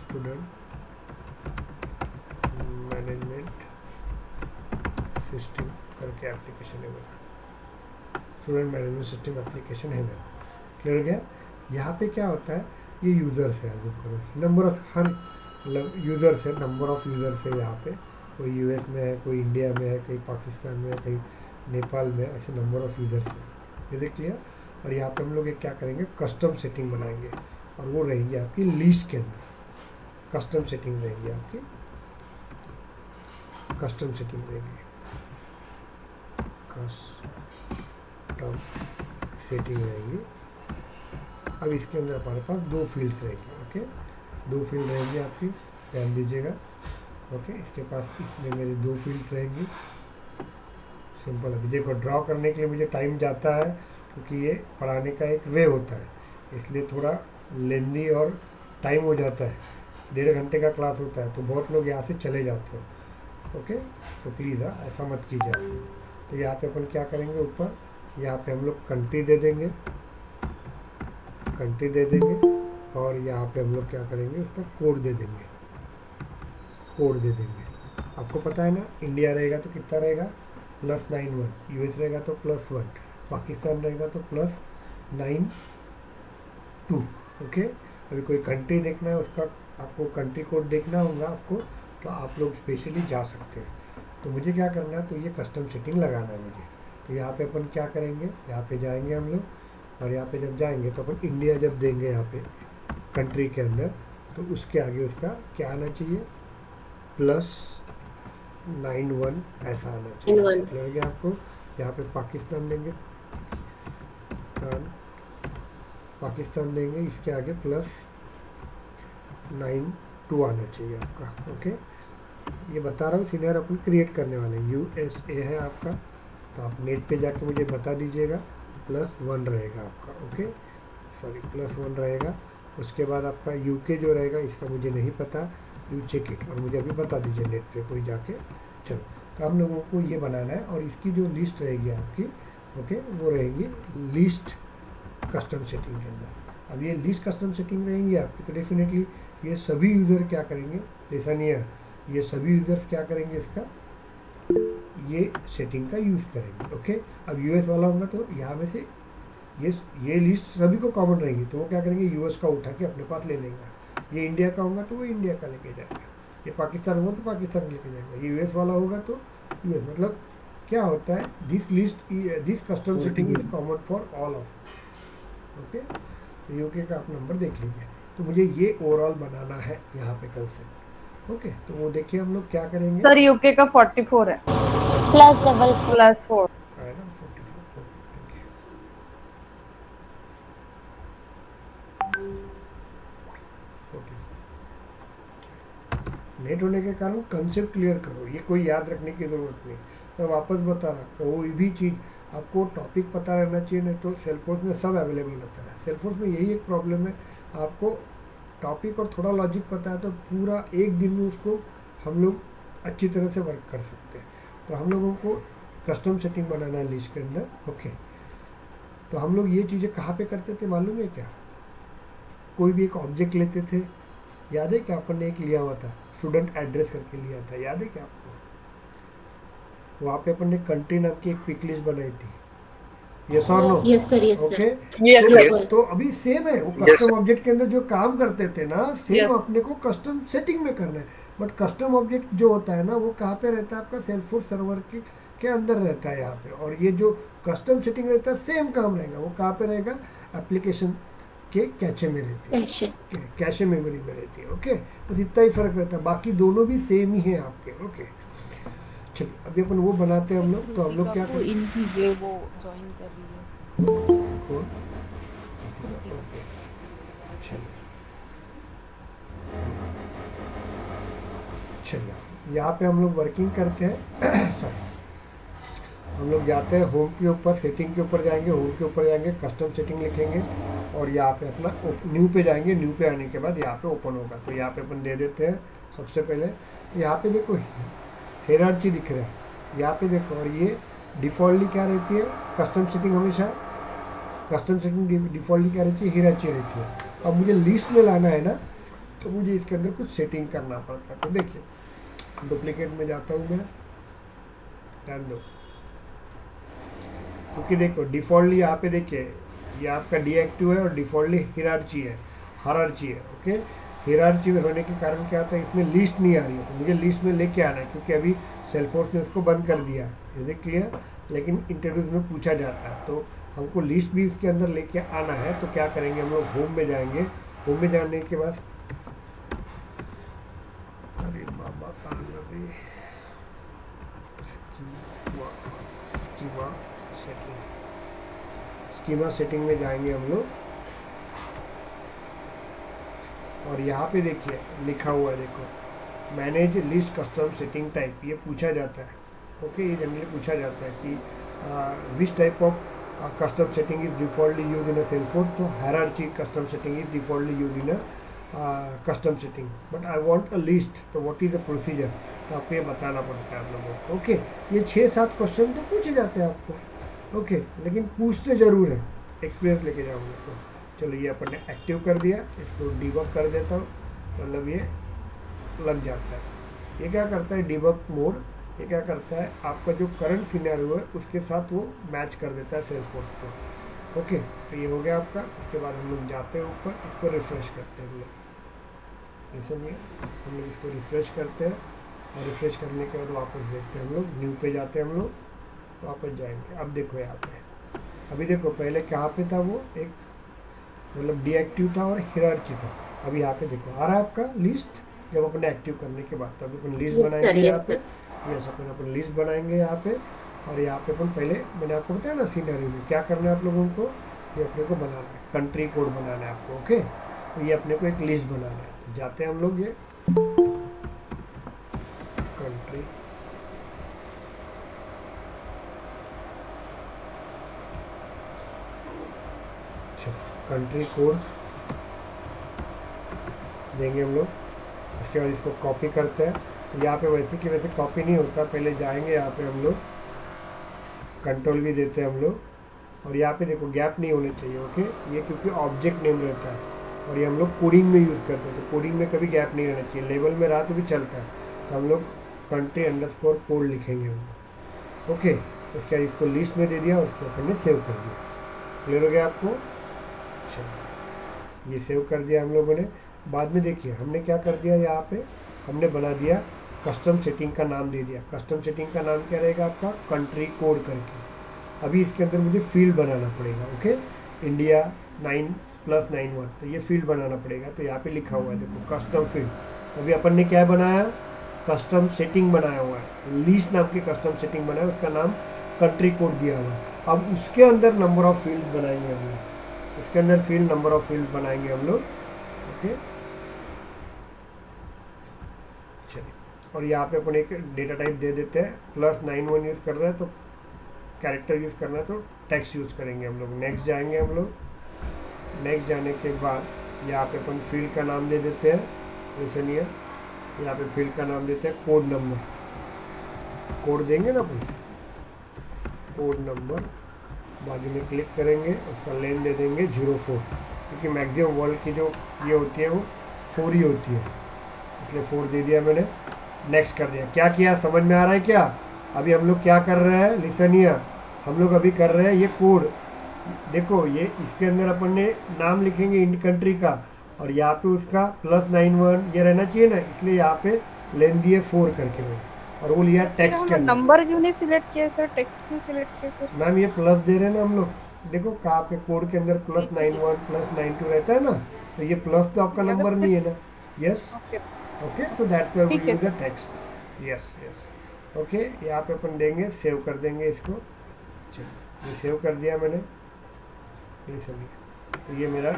A: स्टूडेंट मैनेजमेंट सिस्टम करके एप्लीकेशन है मेरा, स्टूडेंट मैनेजमेंट सिस्टम एप्लीकेशन है मेरा। क्लियर हो गया? यहाँ पे क्या होता है, ये यूज़र्स है, एज करो नंबर ऑफ, हर मतलब यूज़र्स है, नंबर ऑफ यूज़र्स है। यहाँ पे कोई यूएस में है, कोई इंडिया में है, कहीं पाकिस्तान में है, कहीं नेपाल में, ऐसे नंबर ऑफ यूज़र्स है। ये देख लिया। और यहाँ पे हम लोग एक क्या करेंगे, कस्टम सेटिंग बनाएंगे और वो रहेंगी आपकी लिस्ट के अंदर। कस्टम सेटिंग रहेगी आपकी, कस्टम सेटिंग रहेगी, कस्टम सेटिंग रहेंगी। अब इसके अंदर हमारे पास दो फील्ड्स रहेंगे। ओके, दो फील्ड रहेंगी आपकी, ध्यान दीजिएगा। ओके, इसके पास इसमें मेरी दो फील्ड्स रहेंगी। सिंपल। अभी देखो ड्रॉ करने के लिए मुझे टाइम जाता है क्योंकि ये पढ़ाने का एक वे होता है, इसलिए थोड़ा लेंदी और टाइम हो जाता है। 1.5 घंटे का क्लास होता है तो बहुत लोग यहाँ से चले जाते हो। ओके, तो प्लीज़ ऐसा मत कीजिए आप। तो यहाँ पे अपन क्या करेंगे, ऊपर यहाँ पे हम लोग कंट्री दे देंगे, कंट्री दे देंगे, और यहाँ पे हम लोग क्या करेंगे, उसका कोड दे देंगे, कोड दे देंगे। आपको पता है ना, इंडिया रहेगा तो कितना रहेगा, +91, यूएस रहेगा तो +1, पाकिस्तान रहेगा तो +92। ओके, अभी कोई कंट्री देखना है, उसका आपको कंट्री कोड देखना होगा आपको, तो आप लोग स्पेशली जा सकते हैं। तो मुझे क्या करना है, तो ये कस्टम सेटिंग लगाना है मुझे। तो यहाँ पे अपन क्या करेंगे, यहाँ पे जाएंगे हम लोग, और यहाँ पे जब जाएंगे तो अपन इंडिया जब देंगे यहाँ पे कंट्री के अंदर, तो उसके आगे उसका क्या आना चाहिए, +91 ऐसा आना चाहिए। लग गया आपको। यहाँ पे पाकिस्तान देंगे, पाकिस्तान देंगे, इसके आगे +92 आना चाहिए आपका। ओके, ये बता रहा हूँ, सीनियर अपन क्रिएट करने वाले हैं। USA है आपका, तो आप नेट पे जाके मुझे बता दीजिएगा, +1 रहेगा आपका। ओके, सॉरी +1 रहेगा। उसके बाद आपका UK जो रहेगा, इसका मुझे नहीं पता, यू चेक इट, और मुझे अभी बता दीजिए नेट पे कोई जाके। चलो, तो हम लोगों को ये बनाना है, और इसकी जो लिस्ट रहेगी आपकी, ओके, वो रहेगी लिस्ट कस्टम सेटिंग के अंदर। अब ये लिस्ट कस्टम सेटिंग रहेंगी आपकी, तो डेफिनेटली ये सभी यूज़र क्या करेंगे, लिसन हियर, ये सभी यूज़र्स क्या करेंगे, इसका ये सेटिंग का यूज़ करेंगे। ओके, अब यूएस वाला होगा तो यहाँ में से ये लिस्ट सभी को कॉमन रहेंगी, तो वो क्या करेंगे, यूएस का उठा के अपने पास ले लेंगे। ये इंडिया का होगा तो वो इंडिया का लेके जाएगा, ये पाकिस्तान होगा तो पाकिस्तान लेके जाएगा, ये यूएस वाला होगा तो यूएस। मतलब क्या होता है, this list this custom setting is common for all of. Okay, तो यूके का आप नंबर देख लीजिए। तो मुझे ये ओवरऑल बनाना है यहाँ पे कल से। ओके, तो वो देखिए हम लोग क्या करेंगे।
D: सर यूके का 44 है,
B: प्लस डबल
D: +4।
A: है ना, 44। Thank you. 44 नेट होने के कारण कंसेप्ट क्लियर करो, ये कोई याद रखने की ज़रूरत नहीं। मैं वापस बता रहा, कोई भी चीज़ आपको टॉपिक पता रहना चाहिए, नहीं तो सेल्फोर्स में सब अवेलेबल रहता है। सेल्फोर्स में यही एक प्रॉब्लम है, आपको टॉपिक और थोड़ा लॉजिक पता है तो पूरा एक दिन में उसको हम लोग अच्छी तरह से वर्क कर सकते हैं। तो हम लोगों को कस्टम सेटिंग बनाना है लिस्ट के अंदर। ओके, तो हम लोग ये चीज़ें कहाँ पे करते थे मालूम है क्या, कोई भी एक ऑब्जेक्ट लेते थे, याद है क्या, अपन ने एक लिया हुआ था, स्टूडेंट एड्रेस करके लिया था, याद है क्या आपको, वहाँ पे अपन ने कंट्री नाम की एक पिक लिस्ट बनाई थी। यस और no?
B: Yes sir, yes
A: okay,
B: sir.
A: तो अभी सेम है, वो कस्टम ऑब्जेक्ट के अंदर जो काम करते थे ना, सेम
D: Yes.
A: अपने को कस्टम सेटिंग में करना है। बट कस्टम ऑब्जेक्ट जो होता है ना, वो कहाँ पे रहता है, आपका सेल्फोर्स सर्वर के अंदर रहता है यहाँ पे। और ये जो कस्टम सेटिंग रहता है, सेम काम रहेगा, वो कहाँ पे रहेगा, एप्लीकेशन के कैचे में रहती है, कैशे मेमोरी में रहती है। ओके, बस इतना ही फर्क रहता है, बाकी दोनों भी सेम ही हैं आपके। ओके, चलिए अभी अपन वो बनाते हैं हम लोग। तो हम लोग क्या करें,
E: इनकी ये वो ज्वाइन कर रही है।
A: कौन? ओके, चलिए चलिए यहाँ पे हम लोग वर्किंग करते हैं। सॉरी, हम लोग जाते हैं होम के ऊपर, सेटिंग के ऊपर जाएंगे, होम के ऊपर जाएंगे, कस्टम सेटिंग लिखेंगे, और यहाँ पे अपना न्यू पे जाएंगे। न्यू पे आने के बाद यहाँ पे ओपन होगा, तो यहाँ पे अपन दे देते हैं सबसे पहले। यहाँ पे देखो हायरार्की दिख रहा है, यहाँ पे देखो, और ये डिफ़ॉल्टली क्या रहती है, कस्टम सेटिंग हमेशा कस्टम सेटिंग डिफ़ॉल्टली क्या रहती है, हायरार्की रहती है। अब मुझे लिस्ट में लाना है ना, तो मुझे इसके अंदर कुछ सेटिंग करना पड़ता है। तो देखिए, डुप्लीकेट में जाता हूँ मैं, ध्यान दो, क्योंकि देखो डिफ़ॉल्टली यहाँ पे देखिए, ये आपका डीएक्टिव है और डिफ़ॉल्टली हायरार्की है, ओके। हायरार्की में होने के कारण क्या होता है, इसमें लिस्ट नहीं आ रही है, तो मुझे लिस्ट में लेके आना है, क्योंकि अभी सेल्फोर्स ने इसको बंद कर दिया। Is it clear? लेकिन इंटरव्यूज में पूछा जाता है, तो हमको लिस्ट भी इसके अंदर लेके आना है। तो क्या करेंगे, हम लोग होम में जाएंगे। होम में जाने के बाद, अरे बाबा स्कीमा सेटिंग में जाएंगे हम लोग, और यहाँ पे देखिए लिखा हुआ है, देखो manage list custom setting type, ये पूछा जाता है। ओके, ये जनरली पूछा जाता है कि which type of custom setting is defaultly use in a Salesforce, तो hierarchy custom setting is defaultly use in a custom setting, but I want a list, तो व्हाट इज द प्रोसीजर, तो आपको ये बताना पड़ता है आप लोगों को। ओके, ये 6-7 क्वेश्चन तो पूछे जाते हैं आपको। ओके, लेकिन पूछते ज़रूर है, एक्सपीरियंस लेके जाऊँगा। तो चलो ये अपन ने एक्टिव कर दिया, इसको डिबग कर देता हूँ, मतलब ये लग जाता है। ये क्या करता है डिबग मोड, ये क्या करता है आपका जो करंट सिनेरियो है उसके साथ वो मैच कर देता है सेल्सफोर्स को। ओके, तो ये हो गया आपका। उसके बाद हम लोग जाते हैं ऊपर, इसको रिफ्रेश करते हैं हम लोग, सुनिए हम लोग इसको रिफ्रेश करते हैं, और रिफ्रेश करने के बाद वापस देखते हैं हम लोग, न्यू पे जाते हैं हम लोग, वापस जाएंगे। अब देखो यहाँ पे, अभी देखो पहले कहाँ पे था वो, एक मतलब डीएक्टिव था और हियरार्की था। अभी यहाँ पे देखो आ रहा है आपका लिस्ट, जब अपने एक्टिव करने के बाद। तो अभी अपन लिस्ट बनाएंगे यहाँ पे, यस अपन लिस्ट बनाएंगे यहाँ पे, और यहाँ पे अपन पहले मैंने आपको बताया ना सीनरी में क्या करना है आप लोगों को, ये अपने को बनाना है, कंट्री कोड बनाना है आपको। ओके, तो ये अपने को एक लिस्ट बनाना है। तो जाते हैं हम लोग ये कंट्री, कंट्री कोड देंगे हम लोग। इसके बाद इसको कॉपी करते हैं। तो यहाँ पे वैसे की वैसे कॉपी नहीं होता, पहले जाएंगे यहाँ पे हम लोग, कंट्रोल भी देते हैं हम लोग, और यहाँ पे देखो गैप नहीं होने चाहिए। ओके, ये क्योंकि ऑब्जेक्ट नेम रहता है और ये हम लोग कोडिंग में यूज़ करते हैं, तो कोडिंग में कभी गैप नहीं रहना चाहिए। लेवल में रहा तो भी चलता है, तो हम लोग कंट्री अंडरस्कोर कोड लिखेंगे हम लोग। ओके, उसके बाद इसको लिस्ट में दे दिया, उसको अपन ने सेव कर दिया। क्लियर हो गया आपको? चलो, ये सेव कर दिया हम लोगों ने। बाद में देखिए हमने क्या कर दिया, यहाँ पे हमने बना दिया कस्टम सेटिंग का नाम दे दिया। कस्टम सेटिंग का नाम क्या रहेगा आपका, कंट्री कोड करके। अभी इसके अंदर मुझे फील्ड बनाना पड़ेगा। ओके, इंडिया 9+91, तो ये फील्ड बनाना पड़ेगा। तो यहाँ पे लिखा हुआ है देखो कस्टम फील्ड। अभी अपन ने क्या बनाया, कस्टम सेटिंग बनाया हुआ है, लिस्ट नाम की कस्टम सेटिंग बनाया, उसका नाम कंट्री कोड दिया हुआ है। अब उसके अंदर नंबर ऑफ फील्ड बनाएंगे हम लोग, इसके अंदर फील्ड नंबर ऑफ फील्ड बनाएंगे हम लोग। ओके, चलिए, और यहाँ पे अपन एक डेटा टाइप दे देते हैं। +91 यूज़ कर रहे हैं तो कैरेक्टर यूज़ करना है, तो टेक्स्ट यूज़ करेंगे हम लोग। नेक्स्ट जाएंगे हम लोग, नेक्स्ट जाने के बाद यहाँ पे अपन फील्ड का नाम दे देते हैं, जैसे नहीं है, यहाँ पे फील्ड का नाम देते हैं कोड नंबर। कोड देंगे ना अपन, कोड नंबर, बाजू में क्लिक करेंगे, उसका लेन दे देंगे 04, क्योंकि मैक्सिमम वर्ल्ड की जो ये होती है वो 4 ही होती है, इसलिए 4 दे दिया मैंने। नेक्स्ट कर दिया। क्या किया, समझ में आ रहा है क्या? अभी हम लोग क्या कर रहे हैं, लिसन हियर, हम लोग अभी कर रहे हैं ये कोड। देखो ये इसके अंदर अपन ने नाम लिखेंगे इंड कंट्री का, और यहाँ पे उसका +91 ये रहना चाहिए ना, इसलिए यहाँ पे लेन दिए 4 करके मैंने, और वो लिया टेक्स्ट के अंदर।
E: नंबर क्यों नहीं सिलेक्ट किया सर, टेक्स्ट क्यों सिलेक्ट किया सर?
A: मैम ये प्लस दे रहे हैं ना हम लोग, देखो कहाँ पे कोड के अंदर +91 +92 रहता है ना, तो ये प्लस तो आपका नंबर नहीं है ना। Yes, okay, so that's why we use the text. Yes yes, okay, यहाँ पे अपन देंगे, सेव कर देंगे इसको। चलिए, ये सेव कर दिया मैंने, ये सभी, तो ये मेरा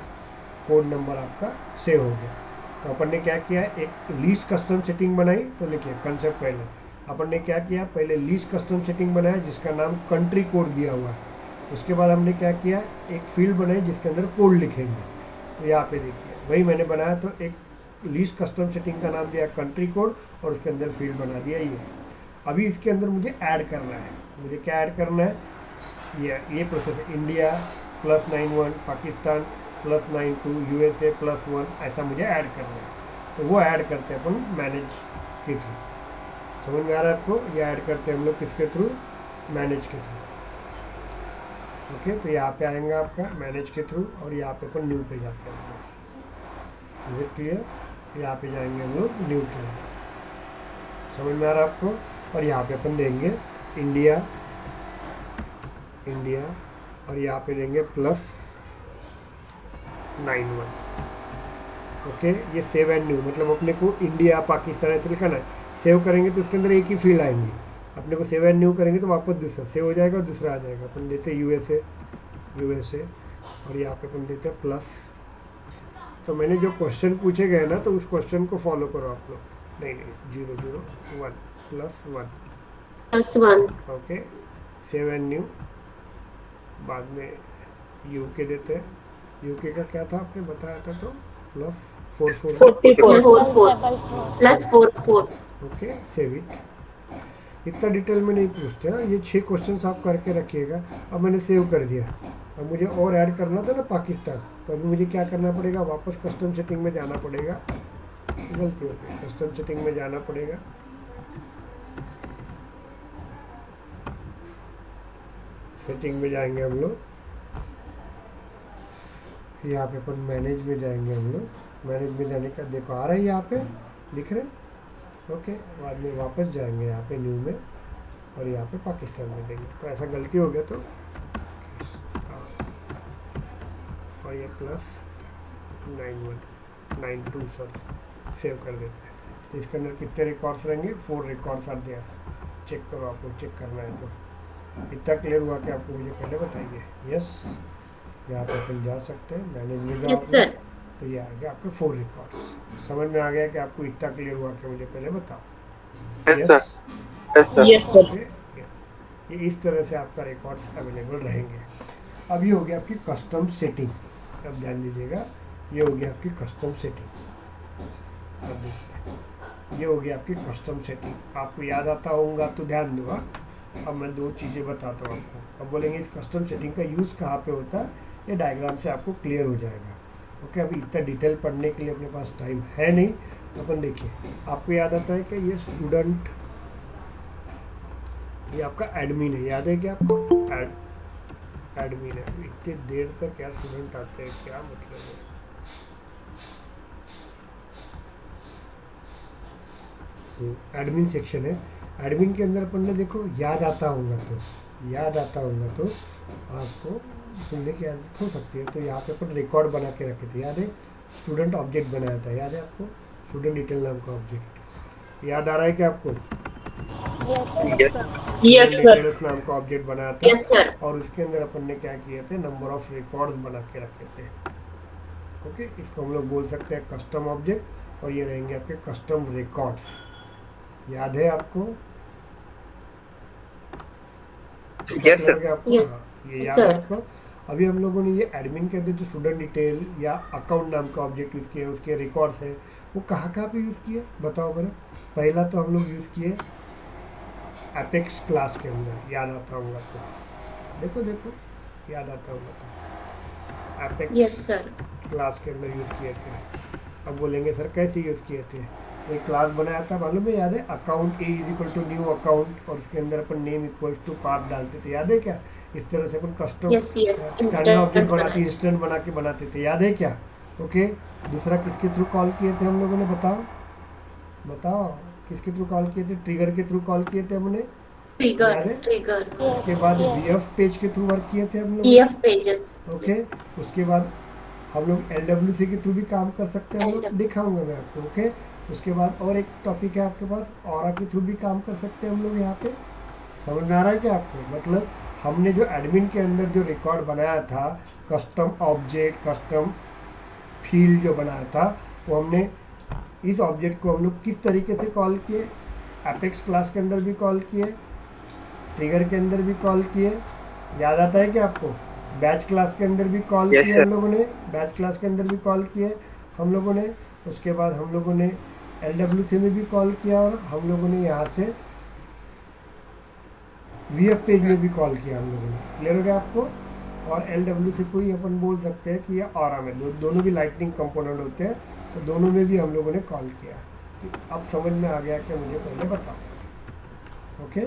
A: कोड नंबर आपका सेव हो गया। तो अपन ने क्या किया, एक लीस्ट कस्टम सेटिंग बनाई। तो लिखिए कंसेप्ट, पहले अपन ने क्या किया, पहले लीस्ट कस्टम सेटिंग बनाया जिसका नाम कंट्री कोड दिया हुआ है। उसके बाद हमने क्या किया, एक फील्ड बनाई जिसके अंदर कोड लिखेंगे। तो यहाँ पे देखिए वही मैंने बनाया, तो एक लीस्ट कस्टम सेटिंग का नाम दिया कंट्री कोड, और उसके अंदर फील्ड बना दिया ये। अभी इसके अंदर मुझे ऐड करना है, मुझे क्या ऐड करना है, ये प्रोसेस है, इंडिया +91, पाकिस्तान +92, USA +1, ऐसा मुझे ऐड करना है। तो वो ऐड करते हैं अपन मैनेज के थ्रू। समझ में आ रहा है आपको? ये ऐड करते हैं हम लोग किसके थ्रू, मैनेज के थ्रू। ओके, तो यहाँ पे आएंगे आपका मैनेज के थ्रू, और यहाँ पे अपन न्यू पे जाते हैं हम लोग। मुझे क्लियर, यहाँ पे जाएंगे हम लोग न्यू के। समझ में आ रहा है आपको? और यहाँ पे अपन देंगे इंडिया, इंडिया, और यहाँ पे देंगे +91। ओके, ये सेव एंड न्यू, मतलब अपने को इंडिया पाकिस्तान ऐसे लिखाना है। सेव करेंगे तो उसके अंदर एक ही फील्ड आएंगे, अपने को सेव एंड न्यू करेंगे तो वापस दूसरा सेव हो जाएगा और दूसरा आ जाएगा। अपन देते USA, USA, और यहाँ पे अपन देते हैं प्लस। तो मैंने जो क्वेश्चन पूछे गए ना, तो उस क्वेश्चन को फॉलो करो आप लोग। नहीं 0 0 1 +1 ओके। सेव एंड न्यू, बाद में UK देते हैं। UK का क्या था आपने बताया था, तो +44 ओके। Save it. इतना डिटेल में नहीं पूछते हैं, ये 6 क्वेश्चंस आप करके रखिएगा। अब मैंने सेव कर दिया, अब मुझे और ऐड करना था ना पाकिस्तान, तो अभी मुझे क्या करना पड़ेगा, वापस कस्टम सेटिंग में जाना पड़ेगा। गलती हो गई, कस्टम सेटिंग में जाना पड़ेगा। सेटिंग में जाएंगे हम लोग, यहाँ पे अपन मैनेज में जाएंगे हम लोग। मैनेज में जाने का देखो आ रहा है, यहाँ पे लिख रहे ओके। बाद में वापस जाएंगे यहाँ पे न्यू में, और यहाँ पे पाकिस्तान में देंगे। तो ऐसा गलती हो गया तो, और ये +9192 सॉरी, सेव कर देते हैं। तो इसके अंदर कितने रिकॉर्ड्स रहेंगे, 4 रिकॉर्ड्स आर दिया। चेक करो, आपको चेक करना है तो। इतना क्लियर हुआ कि आपको मुझे पहले बताइए। यस, यहाँ पे अपन जा सकते हैं, मैनेज में जाओ तो ये आ गया आपके 4 रिकॉर्ड्स। समझ में आ गया कि आपको इतना क्लियर हुआ कि मुझे पहले बताओ।
E: Yes sir.
A: ये इस तरह से आपका रिकॉर्ड्स अवेलेबल रहेंगे। अब ये हो गया आपकी कस्टम सेटिंग। अब ध्यान दीजिएगा, ये हो गया आपकी कस्टम सेटिंग। अब देखिए, ये हो गया आपकी कस्टम सेटिंग। आपको याद आता होगा तो ध्यान दूंगा। अब मैं 2 चीज़ें बताता हूँ आपको। अब बोलेंगे इस कस्टम सेटिंग का यूज़ कहाँ पे होता है, ये डायग्राम से आपको क्लियर हो जाएगा। ओके, अभी इतना डिटेल पढ़ने के लिए अपने पास टाइम है नहीं। अपन देखिए, आपको याद आता है कि ये स्टूडेंट, ये आपका एडमिन है। याद है क्या आपको, एडमिन है। इतनी देर तक क्या स्टूडेंट आते हैं, क्या मतलब है। एडमिन सेक्शन है। एडमिन के अंदर अपन ने देखो, याद आता होगा तो आपको सुनने की आदत हो सकती है। तो यहाँ पे अपन रिकॉर्ड बना के रखे थे, याद है। स्टूडेंट ऑब्जेक्ट बनाया था, याद है आपको। स्टूडेंट डिटेल नाम का ऑब्जेक्ट याद आ रहा है क्या आपको।
E: Yes sir.
A: डिटेल्स नाम का ऑब्जेक्ट बनाया था।
E: Yes sir.
A: और उसके अंदर अपन ने क्या किए थे, नंबर ऑफ रिकॉर्ड्स बना के रखे थे। ओके, इसको हम लोग बोल सकते हैं कस्टम ऑब्जेक्ट, और ये रहेंगे आपके कस्टम रिकॉर्ड्स। याद है आपको।
C: Yes sir.
A: आपको ये याद है आपको। अभी हम लोगों ने ये एडमिन के अंदर जो स्टूडेंट डिटेल या अकाउंट नाम का ऑब्जेक्ट यूज़ किया, उसके रिकॉर्ड्स है, वो कहाँ पे यूज़ किए बताओ बरा। पहला तो हम लोग यूज़ किए एपेक्स क्लास के अंदर, याद आता होगा तो। देखो याद आता होगा तो एपेक्स क्लास के अंदर यूज़ किए थे। अब बोलेंगे सर कैसे यूज़ किए थे। एक क्लास बनाया था, मालूम है, याद है। अकाउंट A = न्यू अकाउंट, और उसके अंदर अपन नेम = पाथ डालते थे, याद है क्या। इस तरह से अपन कस्टम स्टैंडर्ड ऑब्जेक्ट बनाते, इंस्टेंट बनाते थे, याद है क्या। ओके, दूसरा किसके थ्रू कॉल किए थे हम लोगों ने, बताओ किसके थ्रू कॉल किए थे। ट्रिगर के थ्रू कॉल किए थे हमने, ट्रिगर। उसके बाद VF पेज के थ्रू वर्क किए थे हम लोग, VF पेजेस। ओके, उसके बाद हम लोग LWC के थ्रू भी काम कर सकते हैं, हम लोग दिखाऊंगा मैं आपको। ओके, उसके बाद और एक टॉपिक है आपके पास, ऑरा के थ्रू भी काम कर सकते हैं हम लोग। यहाँ पे समझ में आ रहा है क्या आपको। मतलब हमने जो एडमिन के अंदर जो रिकॉर्ड बनाया था, कस्टम ऑब्जेक्ट, कस्टम फील्ड जो बनाया था, वो हमने इस ऑब्जेक्ट को हम लोग किस तरीके से कॉल किए। एपेक्स क्लास के अंदर भी कॉल किए, ट्रिगर के अंदर भी कॉल किए, याद आता है क्या आपको। बैच क्लास के अंदर भी कॉल किए हम लोगों ने, बैच क्लास के अंदर भी कॉल किए हम लोगों ने। उसके बाद हम लोगों ने LWC में भी कॉल किया, और हम लोगों ने यहाँ से VF पेज में भी कॉल किया हम लोगों ने। क्लियर हो गया आपको। और LWC को ही अपन बोल सकते हैं कि ये ऑरा में दोनों भी लाइटनिंग कंपोनेंट होते हैं, तो दोनों में भी हम लोगों ने कॉल किया। अब समझ में आ गया कि मुझे पहले बताओ। ओके,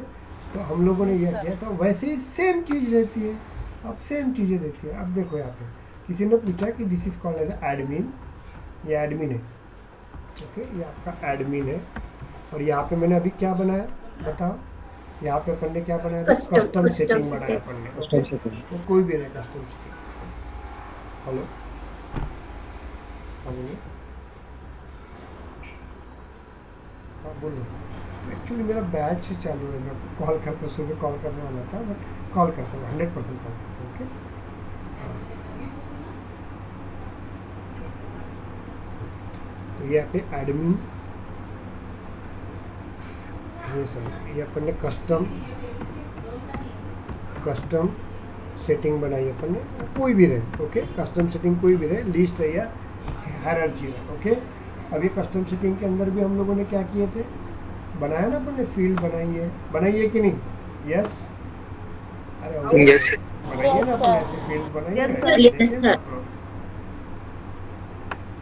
A: तो हम लोगों ने यह किया था। वैसे ही सेम चीज़ रहती है। अब सेम चीज़ें देखिए। अब देखो यहाँ पे किसी ने पूछा कि this is called as admin, ये एडमिन है। ओके, ये आपका एडमिन है। और यहाँ पे मैंने अभी क्या बनाया बताओ। यहाँ पे अपन ने क्या बनाया, कस्टम सेटिंग बनाया अपन ने। कस्टम सेटिंग, तो कोई भी रहे कस्टम सेटिंग। हेलो, हाँ बोलो। एक्चुअली मेरा बैच चालू है, मैं कॉल करता, सुबह कॉल करने वाला था, बट कॉल करता हूँ 100% कॉल करता हूँ। ओके, तो यहाँ पे एडमिन, ये अपन ने कस्टम सेटिंग बनाई अपन ने, कोई भी रहे, ओके। कस्टम सेटिंग कोई भी रहे, लिस्ट है या हायरार्की है, ओके। अब ये कस्टम सेटिंग के अंदर भी हम लोगों ने क्या किए थे, बनाया ना अपन ने, फील्ड बनाई है कि नहीं? यस, अरे
C: Yes.
A: बनाइए ना अपन, ऐसे फील्ड बनाइए,
D: Yes,
B: sir. Yes, sir.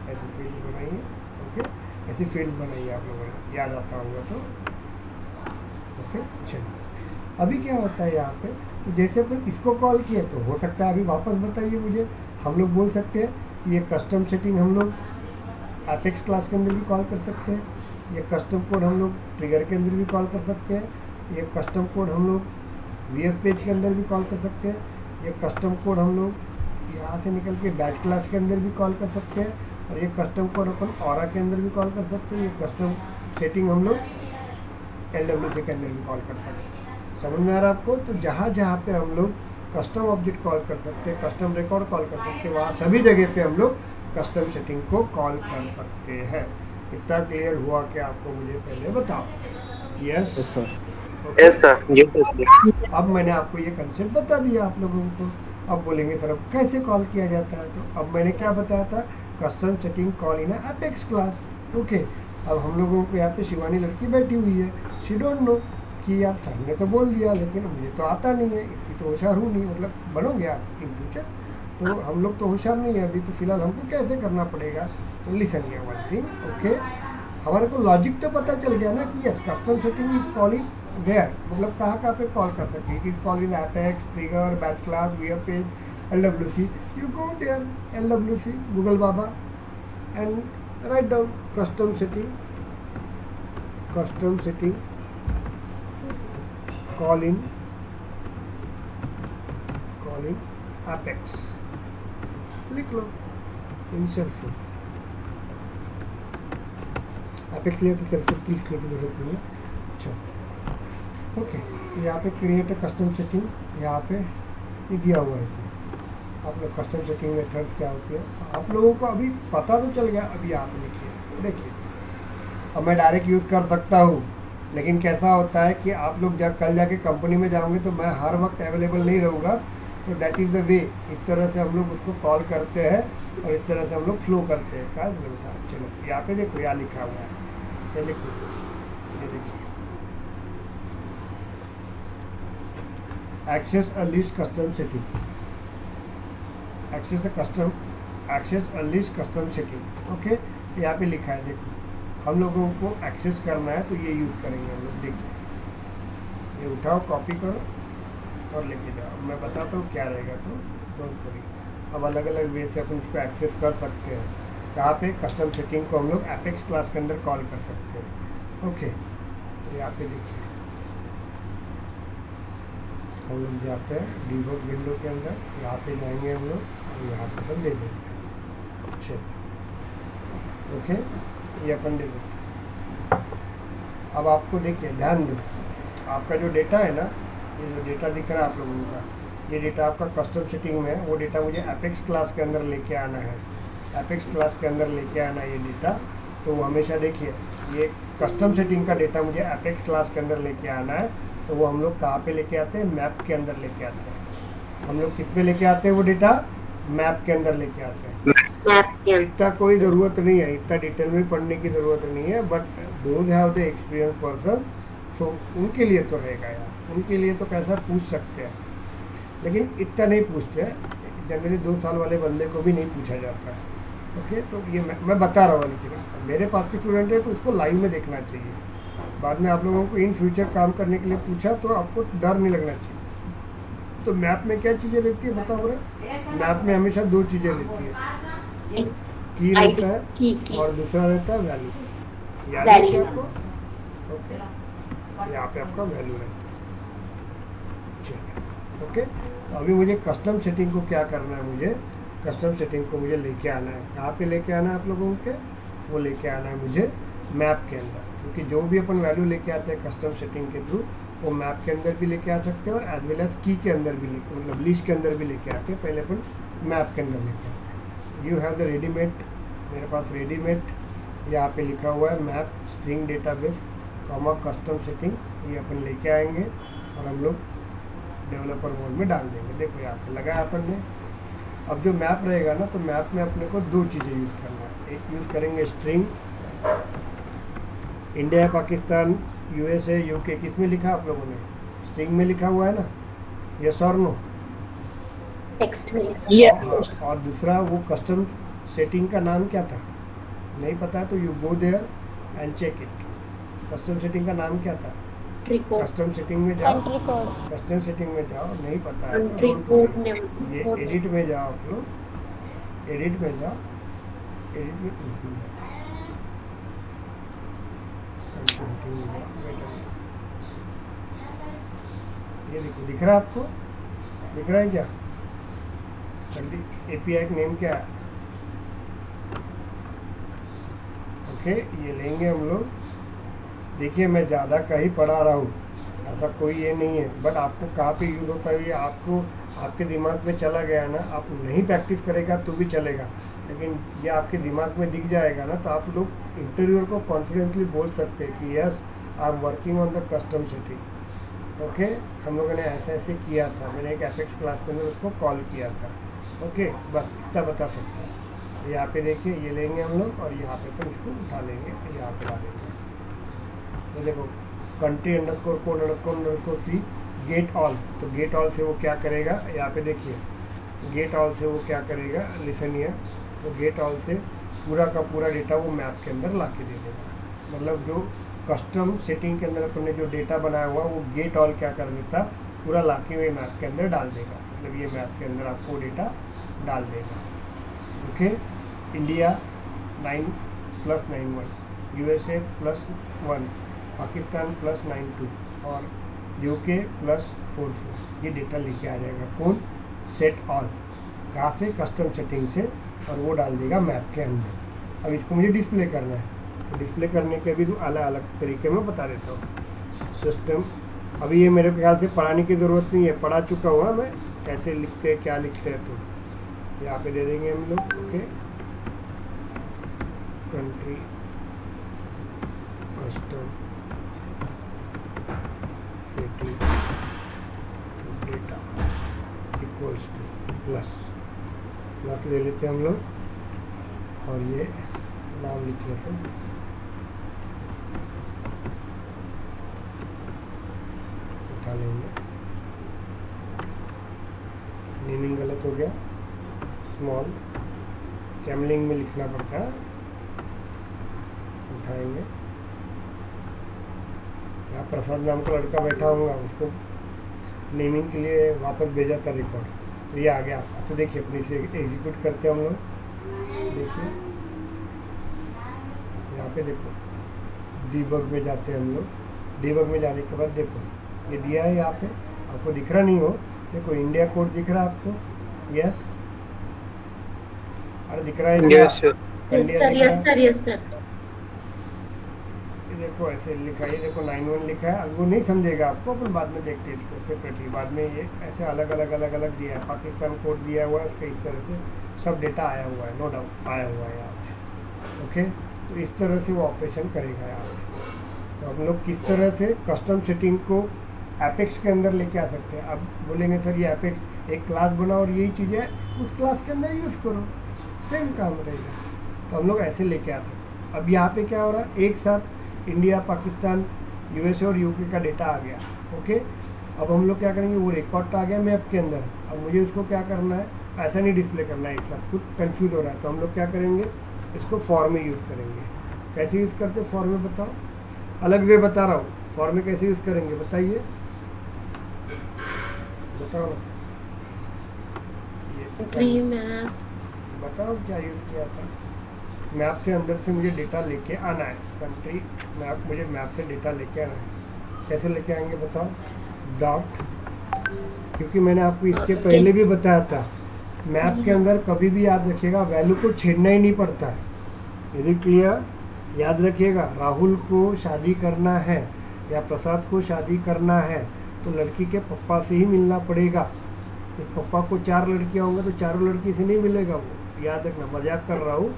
A: ऐसे फील्ड बनाइए, ओके। ऐसी फील्ड बनाइए, आप लोगों ने याद आता होगा तो, ओके। चलिए अभी क्या होता है यहाँ पे, तो जैसे अपन इसको कॉल किया तो हो सकता है, अभी वापस बताइए मुझे, हम लोग बोल सकते हैं ये कस्टम सेटिंग हम लोग एपेक्स क्लास के अंदर भी कॉल कर सकते हैं, ये कस्टम कोड हम लोग ट्रिगर के अंदर भी कॉल कर सकते हैं, ये कस्टम कोड हम लोग वीएफ पेज के अंदर भी कॉल कर सकते हैं, ये कस्टम कोड हम लोग यहाँ से निकल के बैच क्लास के अंदर भी कॉल कर सकते हैं, और ये कस्टम कोड अपन ऑरा के अंदर भी कॉल कर सकते हैं, ये कस्टम सेटिंग हम लोग LWC के अंदर भी कॉल कर सकते हैं। समझ में आ रहा है आपको? तो जहाँ जहाँ पे हम लोग कस्टम ऑब्जेक्ट कॉल कर सकते हैं, कस्टम रिकॉर्ड कॉल कर सकते हैं, वहाँ सभी जगह पे हम लोग कस्टम सेटिंग को कॉल कर सकते हैं। इतना क्लियर हुआ कि आपको मुझे पहले बताओ? Yes
F: sir.
C: Yes, sir. Yes, sir.
A: अब मैंने आपको ये कंसेप्ट बता दिया आप लोगों को। अब बोलेंगे सर अब कैसे कॉल किया जाता है, तो अब मैंने क्या बताया था, custom setting call in apex class, okay. अब हम लोगों को यहाँ पे शिवानी लड़की बैठी हुई है, शी डोंट नो कि यार सर ने तो बोल दिया लेकिन मुझे तो आता नहीं है, इतनी तो होशियार हूँ नहीं, मतलब बनोगे आप इन फ्यूचर, तो हम लोग तो होशियार नहीं है अभी, तो फिलहाल हमको कैसे करना पड़ेगा, तो listen here one thing, okay. हमारे को लॉजिक तो पता चल गया ना कि yes custom setting is calling where, मतलब कहाँ कहाँ पे कॉल कर सकते हैं, it is call in apex, trigger, batch class, VF page, LWC, you go there LWC Google Baba and write down custom setting call in Apex, लिख लो इन सेल्फोर्स, apex लिया तो सेल्फोर्स की लिखने की जरूरत नहीं है। अच्छा ओके, यहाँ पे क्रिएट अ कस्टम सेटिंग, यहाँ पे ये दिया हुआ है इसमें, आप लोग कस्टम सेटिंग मेथड्स क्या होती है आप लोगों को अभी पता तो चल गया। अभी आप लिखिए, देखिए अब मैं डायरेक्ट यूज़ कर सकता हूँ, लेकिन कैसा होता है कि आप लोग जब कल जाके कंपनी में जाओगे तो मैं हर वक्त अवेलेबल नहीं रहूँगा, तो दैट इज़ द वे, इस तरह से हम लोग उसको कॉल करते हैं और इस तरह से हम लोग फ्लो करते हैं। क्या चलो यहाँ पे देखो, यहाँ लिखा हुआ है, ये लिखो, ये देखिए access a list custom setting, access a list custom setting, okay. यहाँ पे लिखा है, देखो हम लोगों को एक्सेस करना है तो ये यूज़ करेंगे हम लोग। देखिए ये उठाओ, कॉपी करो और लेके जाओ, मैं बताता हूँ क्या रहेगा, तो डोंट वरी। अब अलग अलग वे से अपन इसको एक्सेस कर सकते हैं। यहाँ पे कस्टम सेटिंग को हम लोग एपेक्स क्लास के अंदर कॉल कर सकते हैं, ओके। तो यहाँ पे देखिए हम लोग जाते हैं डिबग विंडो के अंदर, यहाँ पे जाएंगे हम लोग और यहाँ पे अपन दे देंगे, चलिए ओके, ये अपन दे देते। अब आपको देखिए ध्यान दो, आपका जो डेटा है ना, ये जो डेटा दिख रहा है आप लोगों का, ये डेटा आपका कस्टम सेटिंग में है, वो डेटा मुझे एपेक्स क्लास के अंदर लेके आना है, एपेक्स क्लास के अंदर लेके आना है ये डेटा। तो वो हमेशा देखिए ये कस्टम सेटिंग का डेटा मुझे एपेक्स क्लास के अंदर लेके आना है, तो वो हम लोग कहाँ पे लेके आते हैं, मैप के अंदर लेके आते हैं। हम लोग किस पे लेके आते हैं वो डेटा, मैप के अंदर लेके आते हैं। इतना कोई ज़रूरत नहीं है, इतना डिटेल में पढ़ने की ज़रूरत नहीं है, but those have the experience person, so उनके लिए तो रहेगा यार, उनके लिए तो कैसा पूछ सकते हैं, लेकिन इतना नहीं पूछते हैं, जनरली 2 साल वाले बंदे को भी नहीं पूछा जाता है, ओके। तो ये मैं बता रहा हूँ, लेकिन मेरे पास के स्टूडेंट है तो उसको लाइव में देखना चाहिए। बाद में आप लोगों को इन फ्यूचर काम करने के लिए पूछा तो आपको डर नहीं लगना चाहिए। तो मैप में क्या चीज़ें रहती है बताओ रहे, मैप में हमेशा 2 चीज़ें रहती है, की रहता है और दूसरा रहता है वैल्यू, याद है आपको, ओके। यहाँ पे आपका वैल्यू रहता है, चलिए ओके। तो अभी मुझे कस्टम सेटिंग को क्या करना है, मुझे कस्टम सेटिंग को मुझे लेके आना है, कहाँ पे लेके आना है आप लोगों के, वो लेके आना है मुझे मैप के अंदर, क्योंकि जो भी अपन वैल्यू लेके आते हैं कस्टम सेटिंग के थ्रू वो मैप के अंदर भी लेके आ सकते हैं और एज वेल एज की के अंदर भी लेके, मतलब लिस्ट के अंदर भी लेके आते हैं। पहले अपन मैप के अंदर लेके आते हैं। यू हैव द रेडीमेड, मेरे पास रेडीमेड यहाँ पे लिखा हुआ है map string database comma custom setting, ये अपन लेके आएंगे और हम लोग डेवलपर मोड में डाल देंगे। देखो यहाँ पे लगाया अपन ने। अब जो मैप रहेगा ना, तो मैप में अपने को दो चीज़ें यूज़ करना है। एक यूज़ करेंगे string, India, Pakistan, USA, UK, किस में लिखा आप लोगों ने? स्ट्रिंग में लिखा हुआ है ना, यस और नो?
B: टेक्स्ट में
A: और दूसरा वो कस्टम सेटिंग का नाम क्या था? नहीं पता है तो you go there and check it. Custom setting का नाम क्या था? कस्टम सेटिंग में जाओ,
B: कंट्री कोड
A: कस्टम सेटिंग में जाओ, नहीं पता है
B: कंट्री
A: तो
B: कोड ने
A: ये एडिट में जाओ आप लोग, एडिट में जाओ, एडिट में ये देखो, दिख रहा है आपको? दिख रहा है क्या? एपीआई का नेम क्या है? ओके, ये लेंगे हम लोग। देखिए मैं ज़्यादा का ही पढ़ा रहा हूँ, ऐसा कोई ये नहीं है, बट आपको कहाँ पे यूज़ होता है ये आपको आपके दिमाग में चला गया ना, आप नहीं प्रैक्टिस करेगा तो भी चलेगा, लेकिन ये आपके दिमाग में दिख जाएगा ना, तो आप लोग इंटरव्यूअर को कॉन्फिडेंसली बोल सकते हैं कि yes I am working on the custom setting. Okay, हम लोगों ने ऐसे ऐसे किया था, मैंने एक एपेक्स क्लास के अंदर उसको कॉल किया था। ओके, बस इतना बता सकते हैं। यहाँ पे देखिए, ये लेंगे हम लोग और यहाँ पे अपन इसको उठा लेंगे, यहाँ पे डालेंगे। तो देखो country underscore code underscore C get all, तो गेट ऑल से वो क्या करेगा, यहाँ पे देखिए गेट ऑल से वो क्या करेगा, लिसन हियर, तो गेट ऑल से पूरा का पूरा डेटा वो मैप के अंदर ला के दे देगा। मतलब जो कस्टम सेटिंग के अंदर अपन ने जो डेटा बनाया हुआ वो गेट ऑल क्या कर देता, पूरा ला के हुए मैप के अंदर डाल देगा। मतलब ये मैप के अंदर आपको डेटा डाल देगा। ओके, इंडिया 9+91, यूएसए +1, पाकिस्तान +92 और यूके +44, ये डेटा लेके आ जाएगा। कौन? सेट ऑल, कहाँ से? कस्टम सेटिंग से, और वो डाल देगा मैप के अंदर। अब इसको मुझे डिस्प्ले करना है, तो डिस्प्ले करने के भी अलग अलग तरीके में बता देता हूँ। सिस्टम, अभी ये मेरे ख्याल से पढ़ाने की ज़रूरत नहीं है, पढ़ा चुका हुआ मैं, कैसे लिखते हैं क्या लिखते हैं, तो यहाँ पे दे देंगे हम लोग। Okay, country custom setting data equals two plus ले लेते हैं हम लोग, और ये नाम लिख लेते हैं, उठा लेंगे। नेमिंग गलत हो गया, स्मॉल कैमलिंग में लिखना पड़ता है, उठाएंगे। यहाँ प्रसाद नाम का लड़का बैठा होगा, उसको नेमिंग के लिए वापस भेजा था रिकॉर्ड, तो ये आ गया आपका। तो देखिए अपनी से एग्जीक्यूट करते हैं हम लोग। देखिए यहाँ पे देखो डीबग में जाते हैं हम लोग। डीबग में जाने के बाद देखो ये दिया है, यहाँ पे आपको दिख रहा नहीं हो, देखो इंडिया कोड दिख रहा है आपको? यस, अरे दिख रहा है क्या?
C: यस सर,
B: यस सर
A: ये देखो ऐसे लिखा है, देखो 91 लिखा है। अब वो नहीं समझेगा आपको, अपन बाद में देखते हैं इसको सेपरेटली। बाद में ये ऐसे अलग अलग दिया है, पाकिस्तान कोड दिया हुआ है, इसका इस तरह से सब डेटा आया हुआ है, नो डाउट आया हुआ है यहाँ। ओके, तो इस तरह से वो ऑपरेशन करेगा यहाँ। तो हम लोग किस तरह से कस्टम सेटिंग को एपेक्स के अंदर लेके आ सकते हैं। अब बोलेंगे सर ये एपेक्स एक क्लास बनाओ और यही चीज़ें उस क्लास के अंदर यूज़ करो, सेम काम रहेगा। तो हम लोग ऐसे लेके आ सकते हैं। अब यहाँ पे क्या हो रहा है, एक साथ इंडिया, पाकिस्तान, यूएसए और यूके का डेटा आ गया। ओके, अब हम लोग क्या करेंगे, वो रिकॉर्ड तो आ गया मैप के अंदर, अब मुझे इसको क्या करना है, ऐसा नहीं डिस्प्ले करना है एक साथ, कुछ कंफ्यूज हो रहा है। तो हम लोग क्या करेंगे, इसको फॉर में यूज़ करेंगे। कैसे यूज़ करते हैं फॉर में, बताओ? अलग वे बता रहा हूँ, फॉर में कैसे यूज़ करेंगे बताइए, बताओ ना। बताओ क्या यूज़ किया था। मैप से अंदर से मुझे डेटा लेके आना है, कंट्री मैप, मुझे मैप से डेटा लेके आना है। कैसे लेके आएंगे बताओ? डॉट, क्योंकि मैंने आपको इसके पहले भी बताया था, मैप के अंदर कभी भी याद रखिएगा वैल्यू को छेड़ना ही नहीं पड़ता है। Is it clear? याद रखिएगा, राहुल को शादी करना है या प्रसाद को शादी करना है तो लड़की के पप्पा से ही मिलना पड़ेगा। इस पप्पा को 4 लड़कियां होंगे तो चारों लड़की से नहीं मिलेगा वो, याद रखना। मजाक कर रहा हूँ,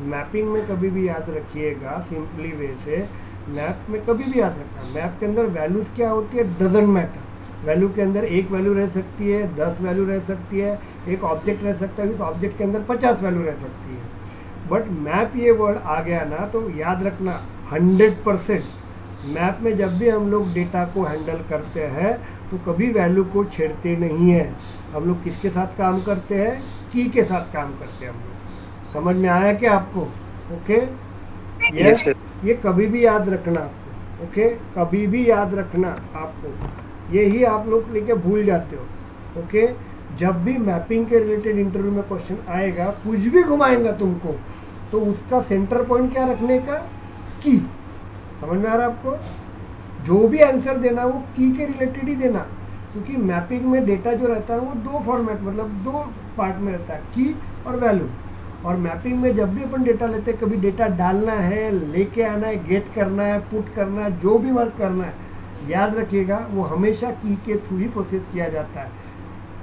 A: मैपिंग में कभी भी याद रखिएगा, सिंपली वे से मैप में कभी भी याद रखना, मैप के अंदर वैल्यूज़ क्या होती है, डजेंट मैटर। वैल्यू के अंदर एक वैल्यू रह सकती है, 10 वैल्यू रह सकती है, एक ऑब्जेक्ट रह सकता है, उस ऑब्जेक्ट के अंदर 50 वैल्यू रह सकती है। बट मैप ये वर्ड आ गया ना तो याद रखना 100% मैप में जब भी हम लोग डेटा को हैंडल करते हैं तो कभी वैल्यू को छेड़ते नहीं है। हम लोग किसके साथ काम करते हैं, की के साथ काम करते हैं हम लोग। समझ में आया क्या आपको? Okay
C: Yes, sir.
A: ये कभी भी याद रखना आपको, ओके कभी भी याद रखना आपको, यही आप लोग लेके भूल जाते हो। ओके जब भी मैपिंग के रिलेटेड इंटरव्यू में क्वेश्चन आएगा, कुछ भी घुमाएंगा तुमको, तो उसका सेंटर पॉइंट क्या रखने का, की। समझ में आ रहा है आपको? जो भी आंसर देना वो की के रिलेटेड ही देना, क्योंकि मैपिंग में डेटा जो रहता है वो दो फॉर्मेट मतलब दो पार्ट में रहता है, की और वैल्यू। और मैपिंग में जब भी अपन डेटा लेते हैं, कभी डेटा डालना है, लेके आना है, गेट करना है, पुट करना है, जो भी वर्क करना है, याद रखिएगा वो हमेशा की के थ्रू ही प्रोसेस किया जाता है।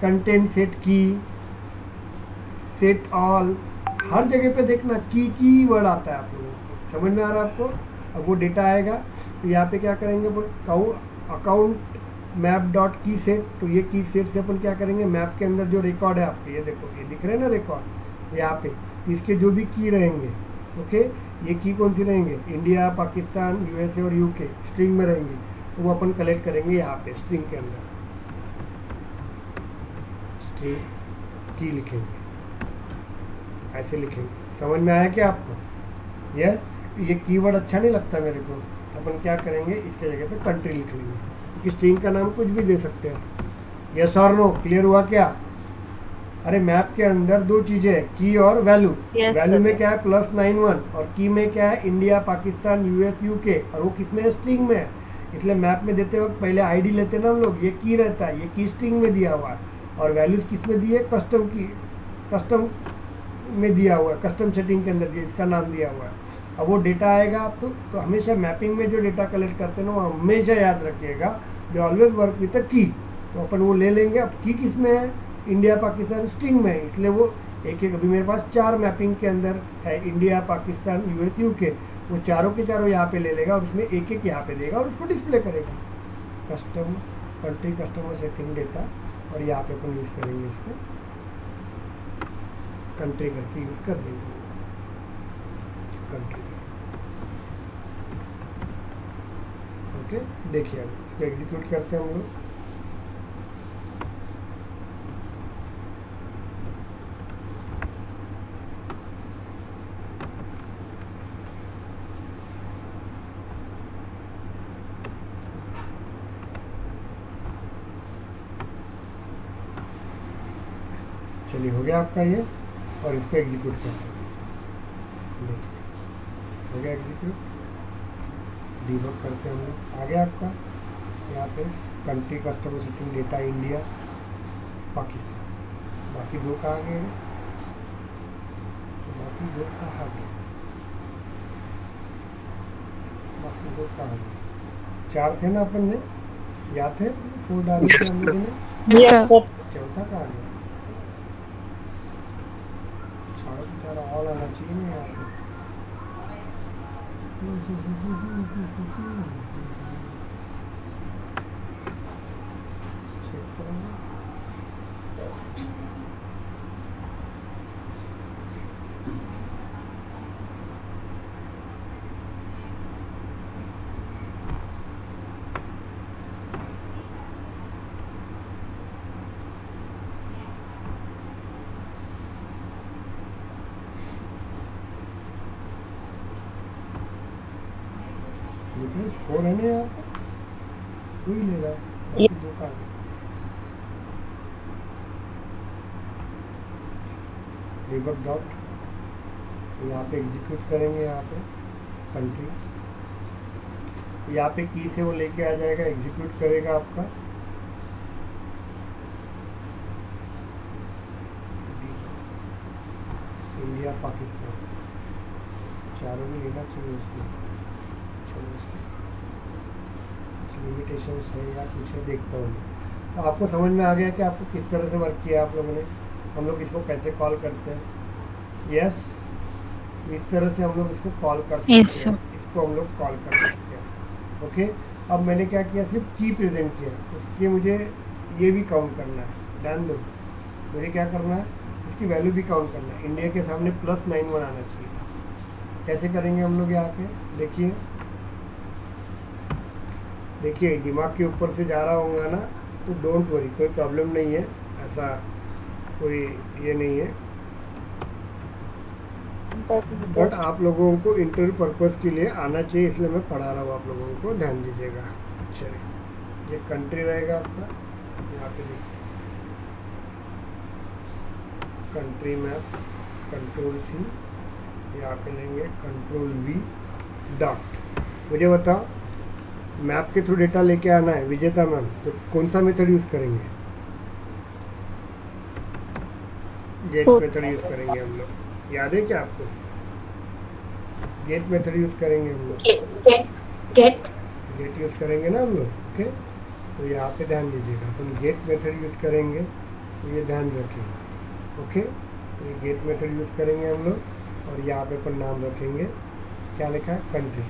A: कंटेंट सेट की, सेट ऑल, हर जगह पे देखना की वर्ड आता है आप लोगों को। समझ में आ रहा है आपको? अब वो डेटा आएगा तो यहाँ पे क्या करेंगे, अकाउंट मैप डॉट की सेट, तो ये की सेट से अपन क्या करेंगे, मैप के अंदर जो रिकॉर्ड है आपके, ये देखो ये दिख रहे हैं ना रिकॉर्ड यहाँ पे, इसके जो भी की रहेंगे, ओके ये की कौन सी रहेंगे, इंडिया, पाकिस्तान, यूएसए और यूके स्ट्रिंग में रहेंगे, तो वो अपन कलेक्ट करेंगे यहाँ पे स्ट्रिंग के अंदर, स्ट्रिंग की लिखेंगे, ऐसे लिखेंगे। समझ में आया क्या आपको? यस। ये कीवर्ड अच्छा नहीं लगता मेरे को, अपन क्या करेंगे, इसके जगह पे कंट्री लिख लेंगे, क्योंकि स्ट्रिंग का नाम कुछ भी दे सकते हैं। यस और नो, क्लियर हुआ क्या? अरे मैप के अंदर दो चीज़ें हैं, की और वैल्यू। वैल्यू में क्या है, +91, और की में क्या है, इंडिया, पाकिस्तान, यूएस, यूके, और वो किस में है, स्ट्रिंग में है। इसलिए मैप में देते वक्त पहले आईडी लेते हैं ना हम लोग, ये की रहता है, ये की स्ट्रिंग में दिया हुआ है, और वैल्यूज़ किस में दिए, कस्टम की, कस्टम में दिया हुआ है, कस्टम सेटिंग के अंदर दिया, इसका नाम दिया हुआ है। अब वो डेटा आएगा आपको, तो हमेशा मैपिंग में जो डेटा कलेक्ट करते हैं ना, वो हमेशा याद रखिएगा, they always work with a की। तो अपन वो ले लेंगे। अब की किस में है, इंडिया, पाकिस्तान, स्ट्रिंग में है, इसलिए वो एक एक, अभी मेरे पास 4 मैपिंग के अंदर है, इंडिया, पाकिस्तान, यूएस, यूके, वो चारों के चारों यहाँ पे ले लेगा और उसमें एक एक यहाँ पे देगा और उसको डिस्प्ले करेगा। Custom country customer setting data, और यहाँ पे अपन यूज़ करेंगे इसको, कंट्री करके यूज़ कर देंगे, कंट्री। ओके देखिए अब इसको एग्जीक्यूट करते हैं हम लोग। चलिए हो गया आपका ये, और इसको एग्जीक्यूट करते हैं। देखिए हो गया एग्जीक्यूट, डीबग करते हैं हम लोग। आ गया आपका यहाँ पे country customer setting data India, Pakistan. बाकी दो कहाँ गए, बाकी दो कहाँ गए, बाकी दो कहाँ गए, 4 थे ना अपन ने, याद थे 4 डाले थे हम लोगों ने,
E: Yes, sir.
A: चौथा कहाँ गया, ऑल आना चाहिए ना यहाँ पे। चेक करेंगे, देखिए 4 है ना यहाँ पे, कोई ले रहा है, बाकी दो का डीबग डॉट, यहाँ पे एग्जीक्यूट करेंगे, यहाँ पे कंट्री, यहाँ पे की से वो लेके आ जाएगा, एग्जीक्यूट करेगा आपका। इंडिया, पाकिस्तान, चारों भी लेना चाहिए उसमें। लिमिटेशंस है या कुछ है, देखता हूँ। तो आपको समझ में आ गया कि आपको किस तरह से वर्क किया आप लोगों ने, हम लोग इसको कैसे कॉल करते हैं। यस इस तरह से हम लोग इसको कॉल कर सकते
E: Yes,
A: हैं, इसको हम लोग कॉल कर सकते हैं। ओके, अब मैंने क्या किया, सिर्फ की प्रेजेंट किया, उसके मुझे ये भी काउंट करना है, ध्यान दो, मुझे क्या करना है, इसकी वैल्यू भी काउंट करना है। इंडिया के सामने +91 आना चाहिए। कैसे करेंगे हम लोग यहाँ पे, देखिए देखिए दिमाग के ऊपर से जा रहा होगा ना, तो डोंट वरी, कोई प्रॉब्लम नहीं है, ऐसा कोई ये नहीं है, बट आप लोगों को इंटरव्यू पर्पस के लिए आना चाहिए, इसलिए मैं पढ़ा रहा हूँ, आप लोगों को ध्यान दीजिएगा। चलिए, ये कंट्री रहेगा आपका, यहाँ पे देखिए कंट्री मैप, Ctrl+C, यहाँ पे लेंगे Ctrl+V डॉट। मुझे बताओ, मैप के थ्रू डेटा लेके आना है विजेता मैम, तो कौन सा मेथड यूज़ करेंगे, गेट मेथड यूज़ करेंगे हम लोग, याद है क्या आपको, गेट मेथड यूज़ करेंगे हम लोग, गेट यूज़ करेंगे ना हम लोग। ओके, तो यहाँ पे ध्यान दीजिएगा, अपन गेट मेथड यूज़ करेंगे, तो ये ध्यान रखिए। ओके, तो ये गेट मेथड यूज़ करेंगे हम लोग, और यहाँ पे अपन नाम रखेंगे, क्या लिखा है, कंट्री,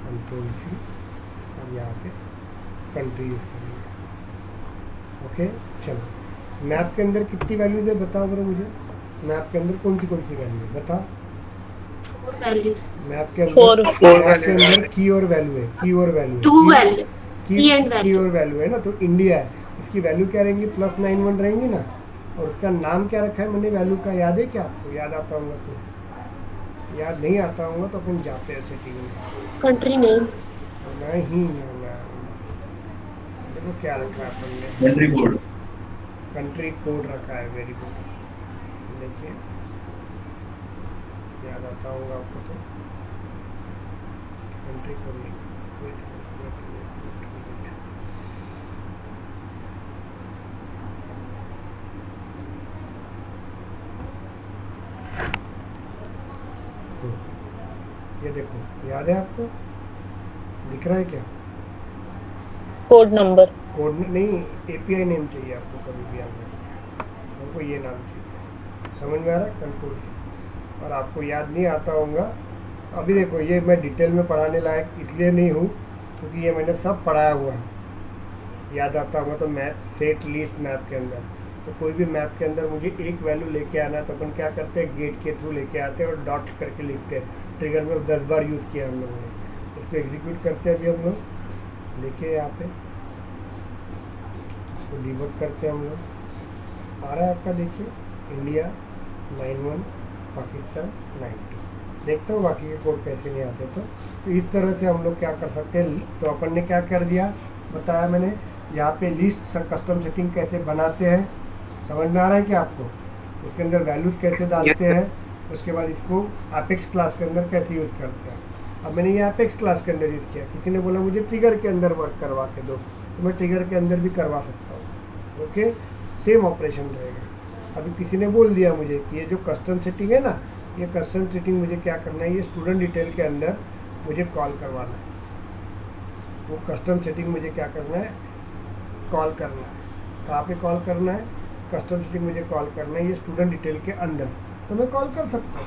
A: Ctrl+C, और यहाँ पे कंट्री यूज़ करेंगे। ओके, चलो, मैप के अंदर कितनी वैल्यूज़ है बताओ बरो मुझे, मैप के अंदर कौन सी वैल्यू है बताओ,
B: वैल्यूज,
A: मैप के अंदर की और वैल्यू है, की और वैल्यू है, की और वैल्यू है ना, तो इंडिया है, इसकी वैल्यू क्या रहेंगी, +91 रहेंगी ना, और उसका नाम क्या रखा है मैंने वैल्यू का, याद है क्या आपको, याद आता होगा तो, याद नहीं आता होगा तो अपन जाते हैं सेटिंग में,
B: कंट्री नेम
A: नहीं, देखो क्या रखा है अपन ने, कंट्री कोड रखा है, वेरी गुड, देखिए याद आता होगा आपको तो, कंट्री कोड नहीं, ये देखो, याद है आपको, दिख रहा है क्या,
E: कोड नंबर,
A: कोड नहीं, एपीआई नेम चाहिए आपको, कभी भी आपको ये नाम चाहिए, समझ में आ रहा है, Ctrl+C, और आपको याद नहीं आता होगा, अभी देखो ये मैं डिटेल में पढ़ाने लायक इसलिए नहीं हूँ क्योंकि ये मैंने सब पढ़ाया हुआ है, याद आता होगा तो मैप सेट लिस्ट मैप के अंदर, तो कोई भी मैप के अंदर मुझे एक वैल्यू लेके आना है तो अपन क्या करते हैं, गेट के थ्रू लेके आते हैं और डॉट करके लिखते हैं, ट्रिगर में 10 बार यूज़ किया हम लोगों ने, इसको एग्जीक्यूट करते हैं अभी हम लोग, देखिए यहाँ पे इसको डिबग करते हैं हम लोग, आ रहा है आपका, देखिए इंडिया 91, पाकिस्तान 90, देखते हो बाकी के कोड कैसे नहीं आते, तो इस तरह से हम लोग क्या कर सकते हैं, तो अपन ने क्या कर दिया बताया मैंने, यहाँ पे लिस्ट कस्टम सेटिंग कैसे बनाते हैं, समझ में आ रहा है क्या आपको, उसके अंदर वैल्यूज़ कैसे डालते हैं, उसके बाद इसको एपेक्स क्लास के अंदर कैसे यूज़ करते हैं। अब मैंने ये एपेक्स क्लास के अंदर यूज़ किया, किसी ने बोला मुझे ट्रिगर के अंदर वर्क करवा के दो, तो मैं ट्रिगर के अंदर भी करवा सकता हूँ। ओके, सेम ऑपरेशन रहेगा। अभी किसी ने बोल दिया मुझे कि ये जो कस्टम सेटिंग है ना, ये कस्टम सेटिंग मुझे क्या करना है, ये स्टूडेंट डिटेल के अंदर मुझे कॉल करवाना है, वो कस्टम सेटिंग मुझे क्या करना है, कॉल करना है, कहाँ पे कॉल करना है, कस्टम सेटिंग मुझे कॉल करना है ये स्टूडेंट डिटेल के अंदर, तो मैं कॉल कर सकता हूँ,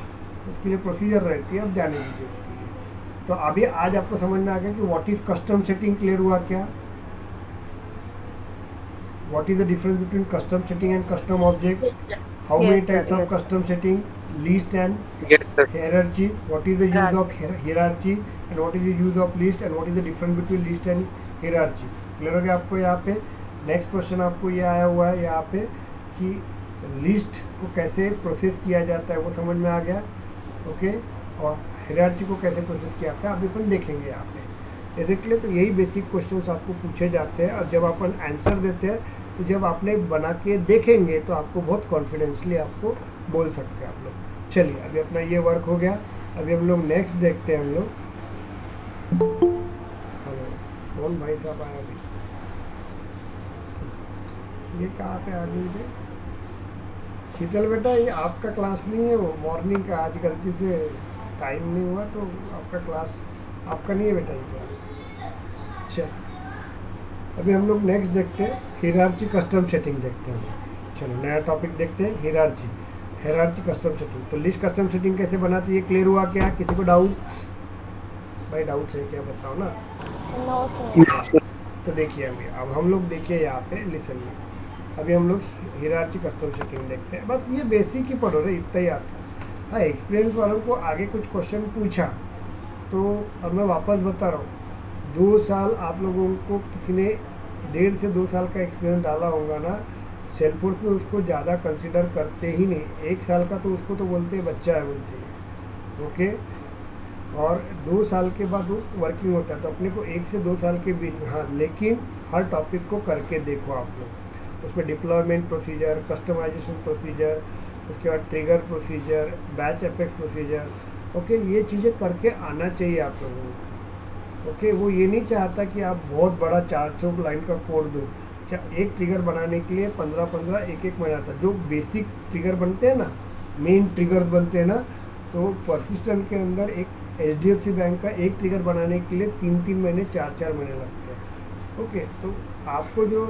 A: उसके लिए प्रोसीजर रहती है, अब ध्यान दीजिए उसके लिए। तो अभी आज आपको समझ में आ गया कि what is custom setting, clear हुआ क्या, what is the difference between custom setting and custom object, how many types of custom setting, list and hierarchy, what is the use of hierarchy and what is the use of list and what is the difference between list and hierarchy, clear हो गया आपको। यहाँ पे next question आपको ये आया हुआ है यहाँ पे कि लिस्ट को कैसे प्रोसेस किया जाता है, वो समझ में आ गया। ओके, और हायरार्की को कैसे प्रोसेस किया जाता है अभी अपन देखेंगे यहाँ पे। बेसिकली तो यही बेसिक क्वेश्चंस आपको पूछे जाते हैं, और जब अपन आंसर देते हैं तो जब आपने बना के देखेंगे तो आपको बहुत कॉन्फिडेंसली आपको बोल सकते हैं आप लोग। चलिए अभी अपना ये वर्क हो गया, अभी हम लोग नेक्स्ट देखते हैं। हम लोग हेलो, कौन भाई साहब आया अभी, ये कहाँ पे आ गई थे? शीतल बेटा, ये आपका क्लास नहीं है, वो मॉर्निंग का, आज गलती से टाइम नहीं हुआ तो आपका क्लास आपका नहीं है बेटा ये क्लास। अच्छा, अभी हम लोग नेक्स्ट देखते हैं, हायरार्की कस्टम सेटिंग देखते हैं। चलो नया टॉपिक देखते हैं, हायरार्की। Hierarchy custom setting. तो लिस्ट कस्टम सेटिंग कैसे बनाते ये क्लियर हुआ क्या? किसी को डाउट्स? भाई डाउट्स है क्या, बताओ ना। तो देखिए अब हम लोग देखिए यहाँ पे लिसन में, अभी हम लोग हायरार्की कस्टम सेटिंग देखते हैं। बस ये बेसिक ही पढ़ो रहे, इतना ही आता है। हाँ, एक्सपीरियंस वालों को आगे कुछ क्वेश्चन पूछा तो अब मैं वापस बता रहा हूँ, 2 साल आप लोगों को किसी ने 1.5 से 2 साल का एक्सपीरियंस डाला होगा ना, सेल्फोर्स में उसको ज़्यादा कंसिडर करते ही नहीं। 1 साल का तो उसको तो बोलते हैं बच्चा है, बोलते हैं ओके। और 2 साल के बाद वो वर्किंग होता है, तो अपने को 1 से 2 साल के बीच में, हाँ लेकिन हर टॉपिक को करके देखो आप लोग। उसमें डिप्लॉयमेंट प्रोसीजर, कस्टमाइजेशन प्रोसीजर, उसके बाद trigger procedure, batch apex procedure, okay, ये चीज़ें करके आना चाहिए आप लोगों को। ओके, वो ये नहीं चाहता कि आप बहुत बड़ा 400 लाइन का कोड दो। एक ट्रिगर बनाने के लिए 15-15 एक महीना था। जो बेसिक ट्रिगर बनते हैं ना, मेन ट्रिगर्स बनते हैं ना, तो परसिस्टेंट के अंदर एक HDFC बैंक का एक ट्रिगर बनाने के लिए 3-3 महीने 4-4 महीने लगते हैं। ओके, तो आपको जो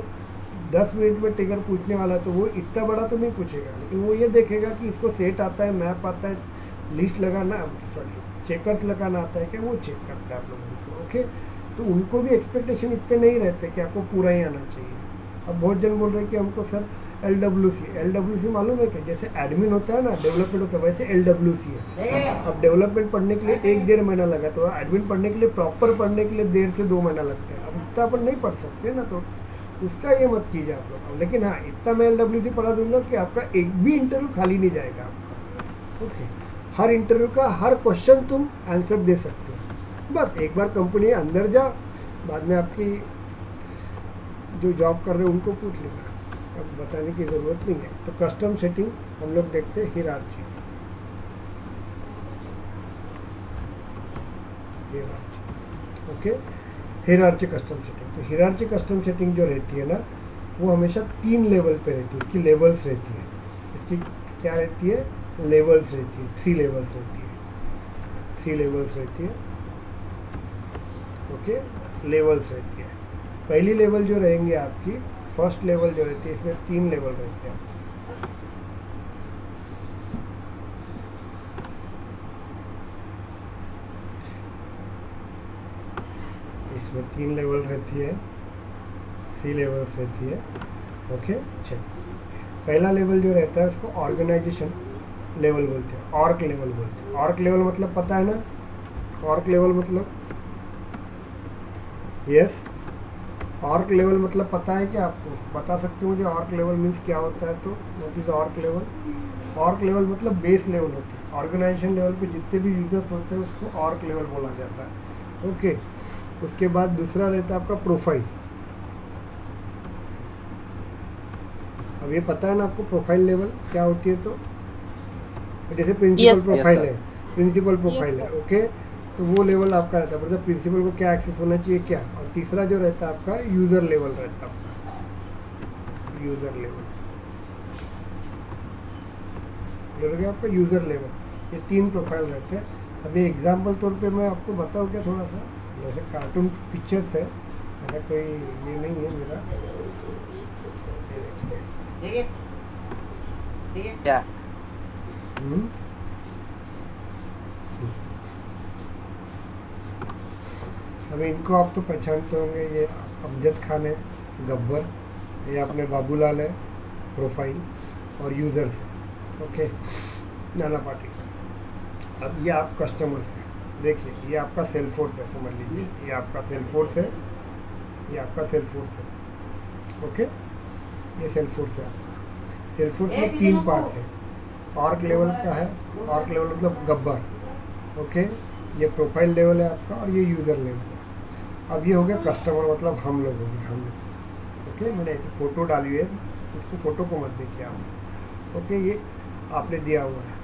A: 10 मिनट में ट्रिगर पूछने वाला है तो वो इतना बड़ा तो नहीं पूछेगा, लेकिन वो ये देखेगा कि इसको सेट आता है, मैप आता है, लिस्ट लगाना, सॉरी चेकर्स लगाना आता है कि वो चेक करता है आप लोगों को। ओके, तो उनको भी एक्सपेक्टेशन इतने नहीं रहते कि आपको पूरा ही आना चाहिए। अब बहुत जन बोल रहे हैं कि हमको सर LWC मालूम है क्या? जैसे एडमिन होता है ना, डेवलपमेंट होता है, वैसे LWC है। अब डेवलपमेंट पढ़ने के लिए 1-1.5 महीना लगा, तो एडमिन पढ़ने के लिए, प्रॉपर पढ़ने के लिए 1.5 से 2 महीना लगता है। अब इतना अपन नहीं पढ़ सकते ना, तो उसका ये मत कीजिए आप लोग। लेकिन हाँ, इतना मैं LWC पढ़ा दूंगा कि आपका एक भी इंटरव्यू खाली नहीं जाएगा आपका। ओके, हर इंटरव्यू का हर क्वेश्चन तुम आंसर दे सकते हो। बस एक बार कंपनी अंदर जाओ, बाद में आपकी जो जॉब कर रहे हैं उनको पूछ लेना, अब बताने की ज़रूरत नहीं है। तो कस्टम सेटिंग हम लोग देखते हैं hierarchy. Okay, hierarchy custom setting. तो हायरार्की कस्टम सेटिंग जो रहती है ना, वो हमेशा 3 लेवल पे रहती है। इसकी लेवल्स रहती है, इसकी क्या रहती है? लेवल्स रहती है, 3 लेवल्स रहती है, 3 लेवल्स रहती है। ओके, लेवल्स रहती है। पहली लेवल जो रहेंगे आपकी, फर्स्ट लेवल जो रहती है, इसमें 3 लेवल रहते हैं। इसमें 3 लेवल रहती है, 3 लेवल्स रहती है। ओके, चलिए पहला लेवल जो रहता है उसको ऑर्गेनाइजेशन लेवल बोलते हैं, ऑर्क लेवल बोलते हैं। ऑर्क लेवल मतलब पता है ना? ऑर्क लेवल मतलब, यस, ऑर्क लेवल मतलब पता है क्या आपको? बता सकते हो मुझे ऑर्क लेवल मीन्स क्या होता है? तो what is org level? Org level मतलब बेस लेवल होती है। ऑर्गेनाइजेशन लेवल पे जितने भी यूजर्स होते हैं उसको ऑर्क लेवल बोला जाता है। ओके, उसके बाद दूसरा रहता है आपका प्रोफाइल। अब ये पता है ना आपको प्रोफाइल लेवल क्या होती है? तो जैसे प्रिंसिपल प्रोफाइल है, प्रिंसिपल प्रोफाइल है। ओके, तो वो लेवल आपका रहता है, मतलब प्रिंसिपल को क्या एक्सेस होना चाहिए क्या। और तीसरा जो रहता है आपका यूज़र लेवल रहता है, आपका यूज़र लेवल हो गया आपका यूज़र लेवल। ये 3 प्रोफाइल रहते हैं। अभी एग्जाम्पल तौर पे मैं आपको बताऊँ क्या, थोड़ा सा जैसे कार्टून पिक्चर्स है, ऐसा कोई ये नहीं है मेरा,
C: क्या
A: अभी इनको आप तो पहचानते होंगे, ये अमजद खान है, गब्बर, ये अपने बाबूलाल है, प्रोफाइल और यूज़र्स है। ओके, नाना पाटिल। अब ये आप कस्टमर्स हैं, देखिए ये आपका सेल्फोर्स है, समझ लीजिए ये आपका सेल्फोर्स है, ये आपका सेल्फोर्स है। ओके, ये सेल्फोर्स है आपका। सेल्फोर्स में 3 पार्ट है। ऑर्क लेवल का है, ऑर्क लेवल मतलब गब्बर। ओके, ये प्रोफाइल लेवल है आपका और ये यूज़र लेवल है। अब ये हो गया कस्टमर, मतलब हम लोग हो गए, हम लोग। ओके, मैंने ऐसे फ़ोटो डाली है, इसको फ़ोटो को मत देखिए आप। ओके, ये आपने दिया हुआ है।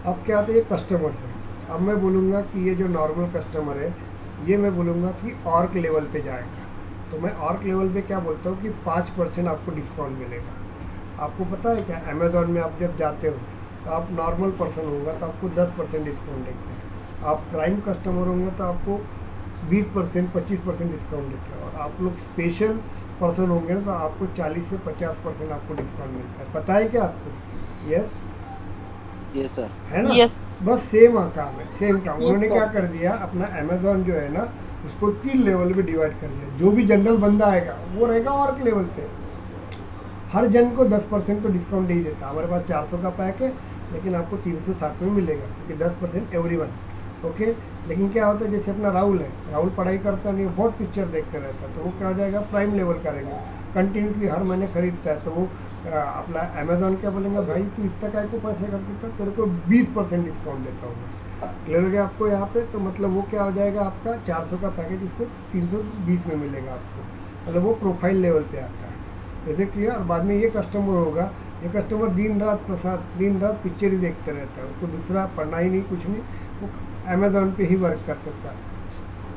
A: अब क्या आता है, ये कस्टमर्स है। अब मैं बोलूँगा कि ये जो नॉर्मल कस्टमर है, ये मैं बोलूँगा कि ऑर्क लेवल पे जाएगा। तो मैं ऑर्क लेवल पे क्या बोलता हूँ कि 5% आपको डिस्काउंट मिलेगा। आपको पता है क्या, अमेज़ॉन में आप जब जाते हो तो आप नॉर्मल पर्सन होगा तो आपको 10% डिस्काउंट देते हैं। आप प्राइम कस्टमर होंगे तो आपको 20%, 25% डिस्काउंट देते हैं। और आप लोग स्पेशल पर्सन होंगे तो आपको 40 से 50% आपको डिस्काउंट मिलता है। पता है क्या आपको? Yes,
F: yes sir.
A: है ना?
E: Yes.
A: बस सेम काम है, सेम काम।
E: Yes,
A: उन्होंने
E: sir.
A: क्या कर दिया, अपना अमेजोन जो है ना उसको 3 लेवल पे डिवाइड कर दिया। जो भी जनरल बंदा आएगा वो रहेगा ऑर्ग लेवल पे, हर जन को 10% तो डिस्काउंट ही देता। हमारे पास 400 का पैक है लेकिन आपको 360 में मिलेगा क्योंकि 10% एवरीवन। ओके, लेकिन क्या होता है, जैसे अपना राहुल है, राहुल पढ़ाई करता नहीं, बहुत पिक्चर देखते रहता है, तो वो क्या हो जाएगा, प्राइम लेवल का रहेगा, कंटिन्यूसली हर महीने खरीदता है। तो वो अपना अमेजोन क्या बोलेंगे, भाई तू इतना काय को पैसे खरीदता, तेरे को 20% डिस्काउंट देता हूँ मैं। क्लियर हो गया आपको यहाँ पे? तो मतलब वो क्या हो जाएगा, आपका 400 का पैकेज उसको 320 में मिलेगा आपको, मतलब वो प्रोफाइल लेवल पे आता है। जैसे क्लियर? और बाद में ये कस्टमर होगा, ये कस्टमर दिन रात पिक्चर ही देखते रहता है, उसको दूसरा पढ़ना ही नहीं, कुछ नहीं, वो अमेजोन पे ही वर्क कर सकता है।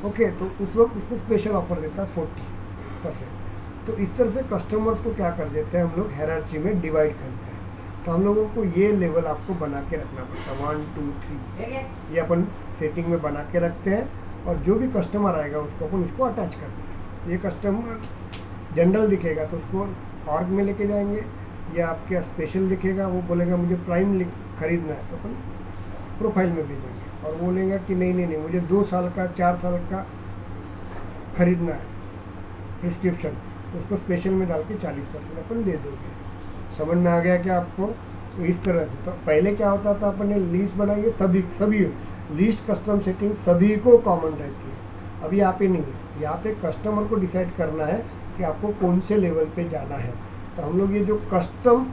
A: ओके, तो उस वक्त उसको स्पेशल ऑफर देता है 40%। तो इस तरह से कस्टमर्स को क्या कर देते हैं हम लोग, हायरार्की में डिवाइड करते हैं। तो हम लोगों को ये लेवल आपको बना के रखना पड़ता है, 1 2 3 ये अपन सेटिंग में बना के रखते हैं। और जो भी कस्टमर आएगा उसको अपन इसको अटैच करते हैं। ये कस्टमर जनरल दिखेगा तो उसको ऑर्ग में लेके जाएंगे, या आपके स्पेशल दिखेगा वो बोलेगा मुझे प्राइम खरीदना है तो अपन प्रोफाइल में भेजेंगे। और वो बोलेगा कि नहीं मुझे 2 साल का 4 साल का खरीदना है प्रिस्क्रिप्शन, उसको स्पेशल में डाल के 40% अपन दे दोगे। समझ में आ गया क्या आपको? तो इस तरह से, तो पहले क्या होता था, अपन ने लिस्ट बनाई है, सभी लिस्ट कस्टम सेटिंग सभी को कॉमन रहती है। अभी यहाँ पे नहीं है, यहाँ पे कस्टमर को डिसाइड करना है कि आपको कौन से लेवल पे जाना है। तो हम लोग ये जो कस्टम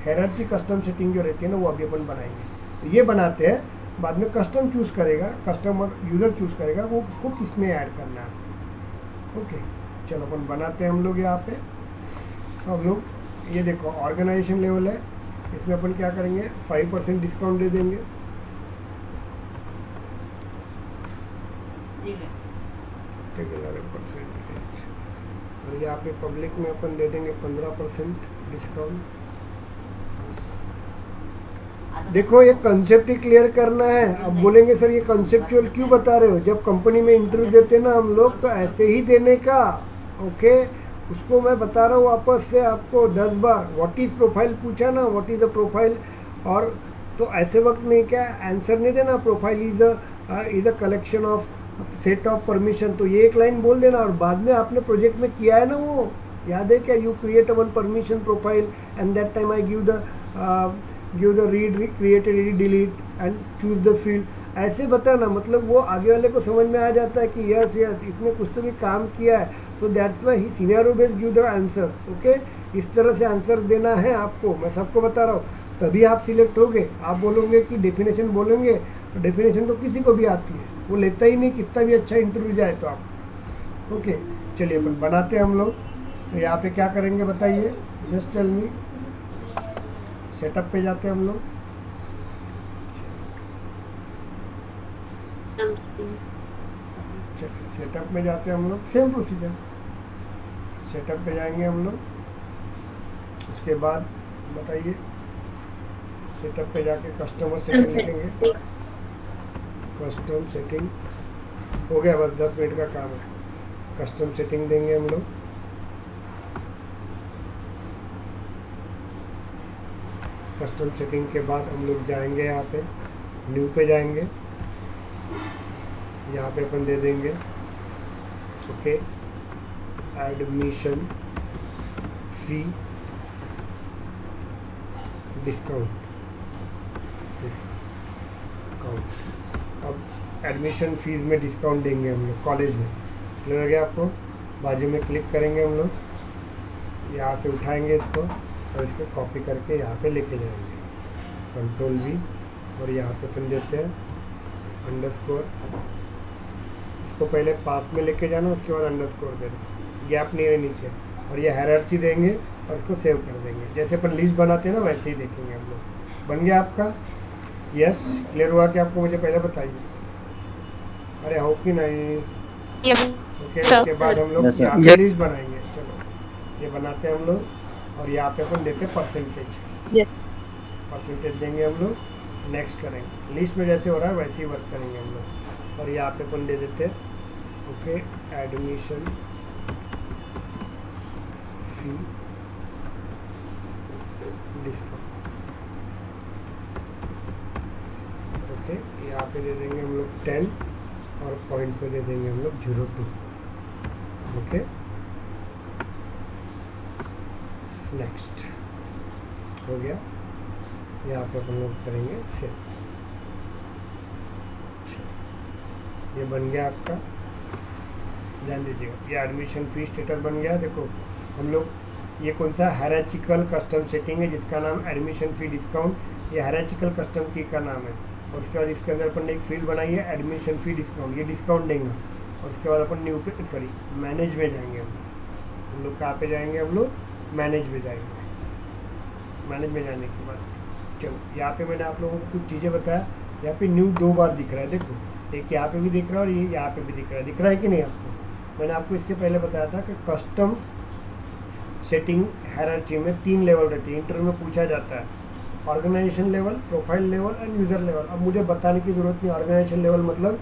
A: हायरार्की कस्टम सेटिंग जो रहती है ना, वो अभी अपन बनाएंगे। तो ये बनाते हैं, बाद में कस्टम चूज़ करेगा, कस्टमर यूज़र चूज़ करेगा वो उसको किस में ऐड करना है। ओके, चलो अपन बनाते हैं हम लोग यहाँ पे। तो हम लोग ये देखो ऑर्गेनाइजेशन लेवल है, इसमें अपन क्या करेंगे, 5% डिस्काउंट दे देंगे। ठीक है, 11%। और यहाँ पे पब्लिक में अपन दे देंगे 15% डिस्काउंट। देखो ये कंसेप्ट ही क्लियर करना है। अब बोलेंगे सर ये कंसेप्चुअल क्यों बता रहे हो, जब कंपनी में इंटरव्यू देते ना हम लोग तो ऐसे ही देने का। ओके, उसको मैं बता रहा हूँ वापस से आपको 10 बार। व्हाट इज़ प्रोफाइल पूछा ना, व्हाट इज़ अ प्रोफाइल, और तो ऐसे वक्त नहीं क्या आंसर नहीं देना, profile is a collection of set of permission, तो ये एक लाइन बोल देना। और बाद में आपने प्रोजेक्ट में किया है ना, वो याद है क्या, you create one permission profile and that time I give the read create read delete and choose the field, ऐसे बताना। मतलब वो आगे वाले को समझ में आ जाता है कि यस इसने कुछ तो भी काम किया है, so that's why he scenario based give the answer. Okay, इस तरह से आंसर देना है आपको, मैं सबको बता रहा हूँ, तभी आप सिलेक्ट होगे। आप बोलोगे कि डेफिनेशन बोलेंगे तो डेफिनेशन तो किसी को भी आती है, वो लेता ही नहीं कितना भी अच्छा इंटरव्यू जाए तो आप। ओके, चलिए अपन बनाते हैं हम लोग। तो यहाँ पे क्या करेंगे बताइए, जस्ट टेल मी। सेटअप पे जाते हैं हम लोग, सेटअप में जाते हैं हम लोग, सेम प्रोसीजर। सेटअप पे जाएंगे हम लोग, उसके बाद बताइए, सेटअप पे जाके कस्टमर सेटिंग लिखेंगे। कस्टम सेटिंग हो गया, बस 10 मिनट का काम है। कस्टम सेटिंग देंगे हम लोग। कस्टम सेटिंग के बाद हम लोग जाएंगे यहाँ पे न्यू पे जाएंगे, यहाँ पे अपन दे देंगे ओके एडमिशन फी डिस्काउंट। अब एडमिशन फीस में डिस्काउंट देंगे हम लोग कॉलेज में। क्लियर हो गया आपको? बाजू में क्लिक करेंगे हम लोग, यहाँ से उठाएंगे इसको और इसको कॉपी करके यहाँ पे लेके जाएंगे, कंट्रोल V, और यहाँ पे अपन देते हैं अंडरस्कोर। इसको पहले पास में लेके जाना, उसके बाद अंडरस्कोर देना, गैप नहीं है नीचे, और ये हायरार्की देंगे और इसको सेव कर देंगे। जैसे अपन लिस्ट बनाते हैं ना वैसे ही देखेंगे हम लोग। बन गया आपका? यस, क्लियर हुआ कि आपको? मुझे पहले बताइए। अरे हो कि नहीं? ओके, उसके बाद हम लोग यहाँ पे लिस्ट बनाएंगे। चलो ये बनाते हैं हम लोग, और यहाँ पे अपन देते हैं परसेंटेज। परसेंटेज देंगे हम लोग, नेक्स्ट करेंगे। लिस्ट में जैसे हो रहा है वैसे ही वर्क करेंगे हम लोग। और यहाँ पे अपन दे देते हैं ओके एडमिशन फी डिस्काउंट। पे दे देंगे हम लोग 10 और पॉइंट पे दे देंगे हम लोग 02। ओके, नेक्स्ट हो गया। यहाँ पे अपन लोग करेंगे सेव। ये बन गया आपका, ध्यान दीजिएगा, ये एडमिशन फी स्टेटस बन गया। देखो हम लोग ये कौन सा हायरार्चिकल कस्टम सेटिंग है जिसका नाम एडमिशन फी डिस्काउंट, ये हायरार्चिकल कस्टम की का नाम है। और उसके बाद इसके अंदर अपन ने एक फील्ड बनाई है एडमिशन फी डिस्काउंट, ये डिस्काउंट देंगे। और उसके बाद अपन न्यू पे सॉरी मैनेज में जाएंगे हम लोग कहाँ पे जाएंगे, हम लोग मैनेज में जाएंगे। मैनेज में जाने के बाद चलो यहाँ पे मैंने आप लोगों को कुछ चीज़ें बताया। यहाँ पे न्यू 2 बार दिख रहा है, देखो एक यहाँ पे भी दिख रहा है और ये यहाँ पे भी दिख रहा है कि नहीं आपको? मैंने आपको इसके पहले बताया था कि कस्टम सेटिंग हायरार्ची में 3 लेवल रहती है। इंटरव्यू में पूछा जाता है organization level, profile level and user level. अब मुझे बताने की ज़रूरत नहीं, ऑर्गेनाइजेशन लेवल मतलब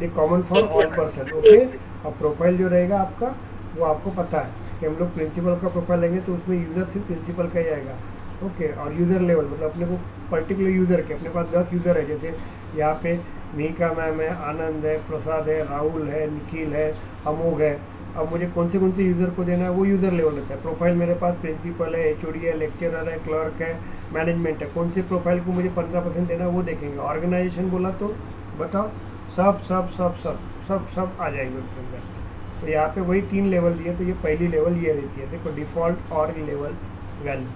A: the common for all person. Okay, अब प्रोफाइल जो रहेगा आपका वो आपको पता है कि हम लोग प्रिंसिपल का प्रोफाइल लेंगे तो उसमें यूज़र सिर्फ प्रिंसिपल का ही आएगा। ओके, और यूज़र लेवल मतलब अपने को पर्टिकुलर यूज़र के, अपने पास 10 यूज़र है, जैसे यहाँ पे मिका मैम है, आनंद है, प्रसाद है, राहुल है, निखिल है, अमोघ है। अब मुझे कौन से यूज़र को देना है वो यूज़र लेवल रहता है। प्रोफाइल मेरे पास प्रिंसिपल है, एचओडी है, लेक्चरर है, क्लर्क है, मैनेजमेंट है। कौन से प्रोफाइल को मुझे 15% देना है वो देखेंगे। ऑर्गेनाइजेशन बोला तो बताओ सब सब सब सब सब सब आ जाएंगे उसके अंदर। तो यहाँ पे वही 3 लेवल दिए, तो ये पहली लेवल ये रहती है, देखो डिफ़ॉल्ट और लेवल वैल्यू।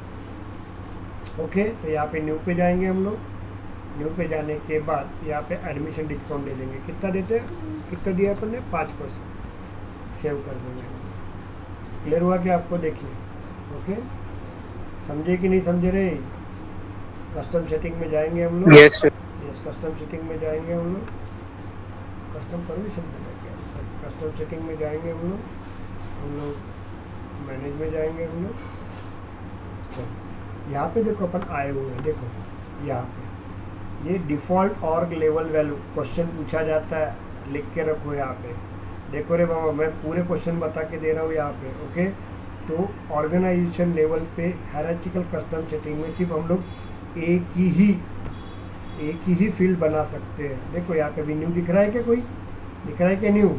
A: ओके, तो यहाँ पे न्यू पे जाएंगे हम लोग। न्यू पे जाने के बाद यहाँ पे एडमिशन डिस्काउंट दे देंगे। कितना देते हैं, कितना दिया अपन ने, 5%। सेव कर देंगे। क्लियर हुआ कि आपको? देखिए ओके, समझे कि नहीं समझे रहे? कस्टम सेटिंग में जाएंगे हम लोग।
C: Yes sir.
A: Yes, custom setting में जाएंगे हम लोग। कस्टम परमिशन में कस्टम सेटिंग में जाएंगे हम लोग मैनेज में जाएंगे हम लोग। चलो यहाँ पे देखो अपन आए हुए हैं, देखो यहाँ पे ये डिफ़ॉल्ट और लेवल वैल्यू क्वेश्चन पूछा जाता है, लिख के रखो यहाँ पे। देखो रे बाबा, मैं पूरे क्वेश्चन बता के दे रहा हूँ यहाँ पे। ओके, तो ऑर्गेनाइजेशन लेवल पे हायरार्चिकल कस्टम सेटिंग में सिर्फ हम लोग एक ही फील्ड बना सकते हैं। देखो यहाँ पे भी न्यू दिख रहा है क्या, कोई दिख रहा है क्या न्यू?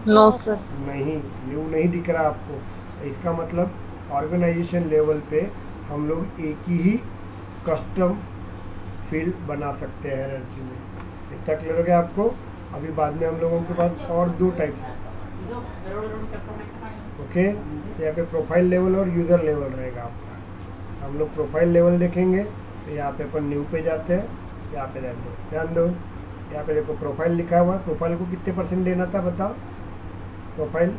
E: No sir.
A: नहीं, न्यू नहीं दिख रहा आपको। इसका मतलब ऑर्गेनाइजेशन लेवल पे हम लोग एक ही कस्टम फील्ड बना सकते हैं हायरार्ची में। इतना क्लियर हो गया आपको? अभी बाद में हम लोगों के पास और 2 टाइप्स है। ओके, यहाँ पे प्रोफाइल लेवल और यूज़र लेवल रहेगा आपका। हम लोग प्रोफाइल लेवल देखेंगे तो यहाँ पे अपन न्यू पे जाते हैं। यहाँ पे ध्यान दो, यहाँ पे देखो प्रोफाइल लिखा हुआ है। प्रोफाइल को कितने % देना था बताओ? प्रोफाइल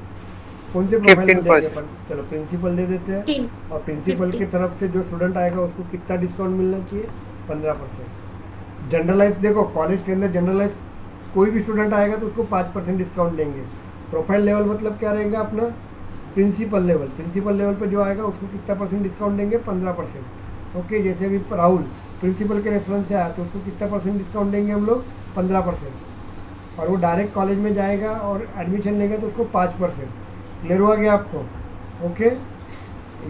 A: कौन से प्रोफाइल को देंगे अपन? चलो प्रिंसिपल दे देते हैं। और प्रिंसिपल की तरफ से जो स्टूडेंट आएगा उसको कितना डिस्काउंट मिलना चाहिए? 15%। जनरलाइज, देखो कॉलेज के अंदर जनरलाइज कोई भी स्टूडेंट आएगा तो उसको 5% डिस्काउंट देंगे। प्रोफाइल लेवल मतलब क्या रहेगा अपना? Principal level. प्रिंसिपल लेवल पे जो आएगा उसको कितना % डिस्काउंट देंगे? 15%। ओके, जैसे अभी राहुल प्रिंसिपल के रेफरेंस से आया तो उसको कितना % डिस्काउंट देंगे हम लोग? 15%। और वो डायरेक्ट कॉलेज में जाएगा और एडमिशन लेगा तो उसको 5%। क्लियर हुआ गया आपको? ओके,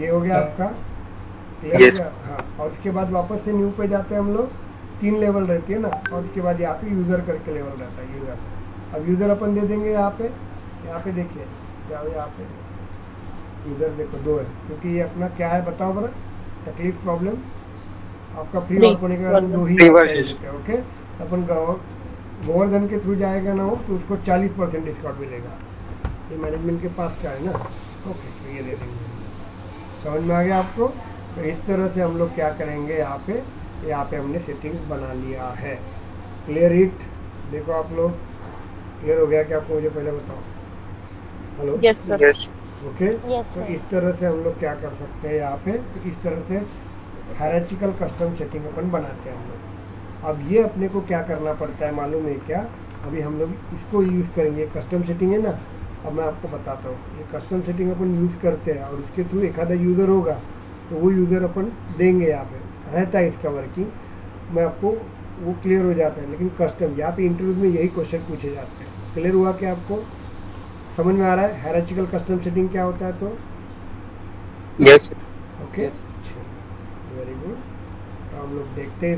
A: ये हो गया आपका क्लियर हो गया। हाँ, और उसके बाद वापस से न्यू पे जाते हैं हम लोग। 3 लेवल रहती है ना, और उसके बाद यहाँ पे यूज़र करके लेवल रहता है, यूज़र। अब यूज़र अपन दे देंगे यहाँ पे देखिए, यहाँ पे यूज़र देखो 2 है, क्योंकि ये अपना क्या है बताओ बड़ा? तकलीफ प्रॉब्लम आपका फ्री वर्क होने के कारण 2 ही है। ओके, अपन गोवर्धन के थ्रू जाएगा ना हो तो उसको 40% डिस्काउंट मिलेगा। ये मैनेजमेंट के पास का है ना। ओके, तो ये दे देंगे। समझ में आ गया आपको? तो इस तरह से हम लोग क्या करेंगे, यहाँ पे हमने सेटिंग्स बना लिया है। Clear it? देखो आप लोग क्लियर हो गया कि आपको? मुझे पहले बताओ। हेलो?
E: Yes sir.
A: ओके, तो इस तरह से हम लोग क्या कर सकते हैं यहाँ पे, तो इस तरह से हायरार्चिकल कस्टम सेटिंग अपन बनाते हैं हम लोग। अब ये अपने को क्या करना पड़ता है मालूम है क्या? अभी हम लोग इसको यूज़ करेंगे। कस्टम सेटिंग है ना, अब मैं आपको बताता हूँ। ये कस्टम सेटिंग अपन यूज़ करते हैं और उसके थ्रू एक आधा यूज़र होगा तो वो यूज़र अपन देंगे। यहाँ पे रहता है इसका वर्किंग, मैं आपको वो क्लियर हो जाता है। लेकिन कस्टम यहाँ पे इंटरव्यू में यही क्वेश्चन पूछे जाते हैं। क्लियर हुआ कि आपको? समझ में आ रहा है हायरार्चिकल कस्टम सेटिंग क्या होता है? तो
C: यस।
A: Okay, very good. तो हम लोग देखते हैं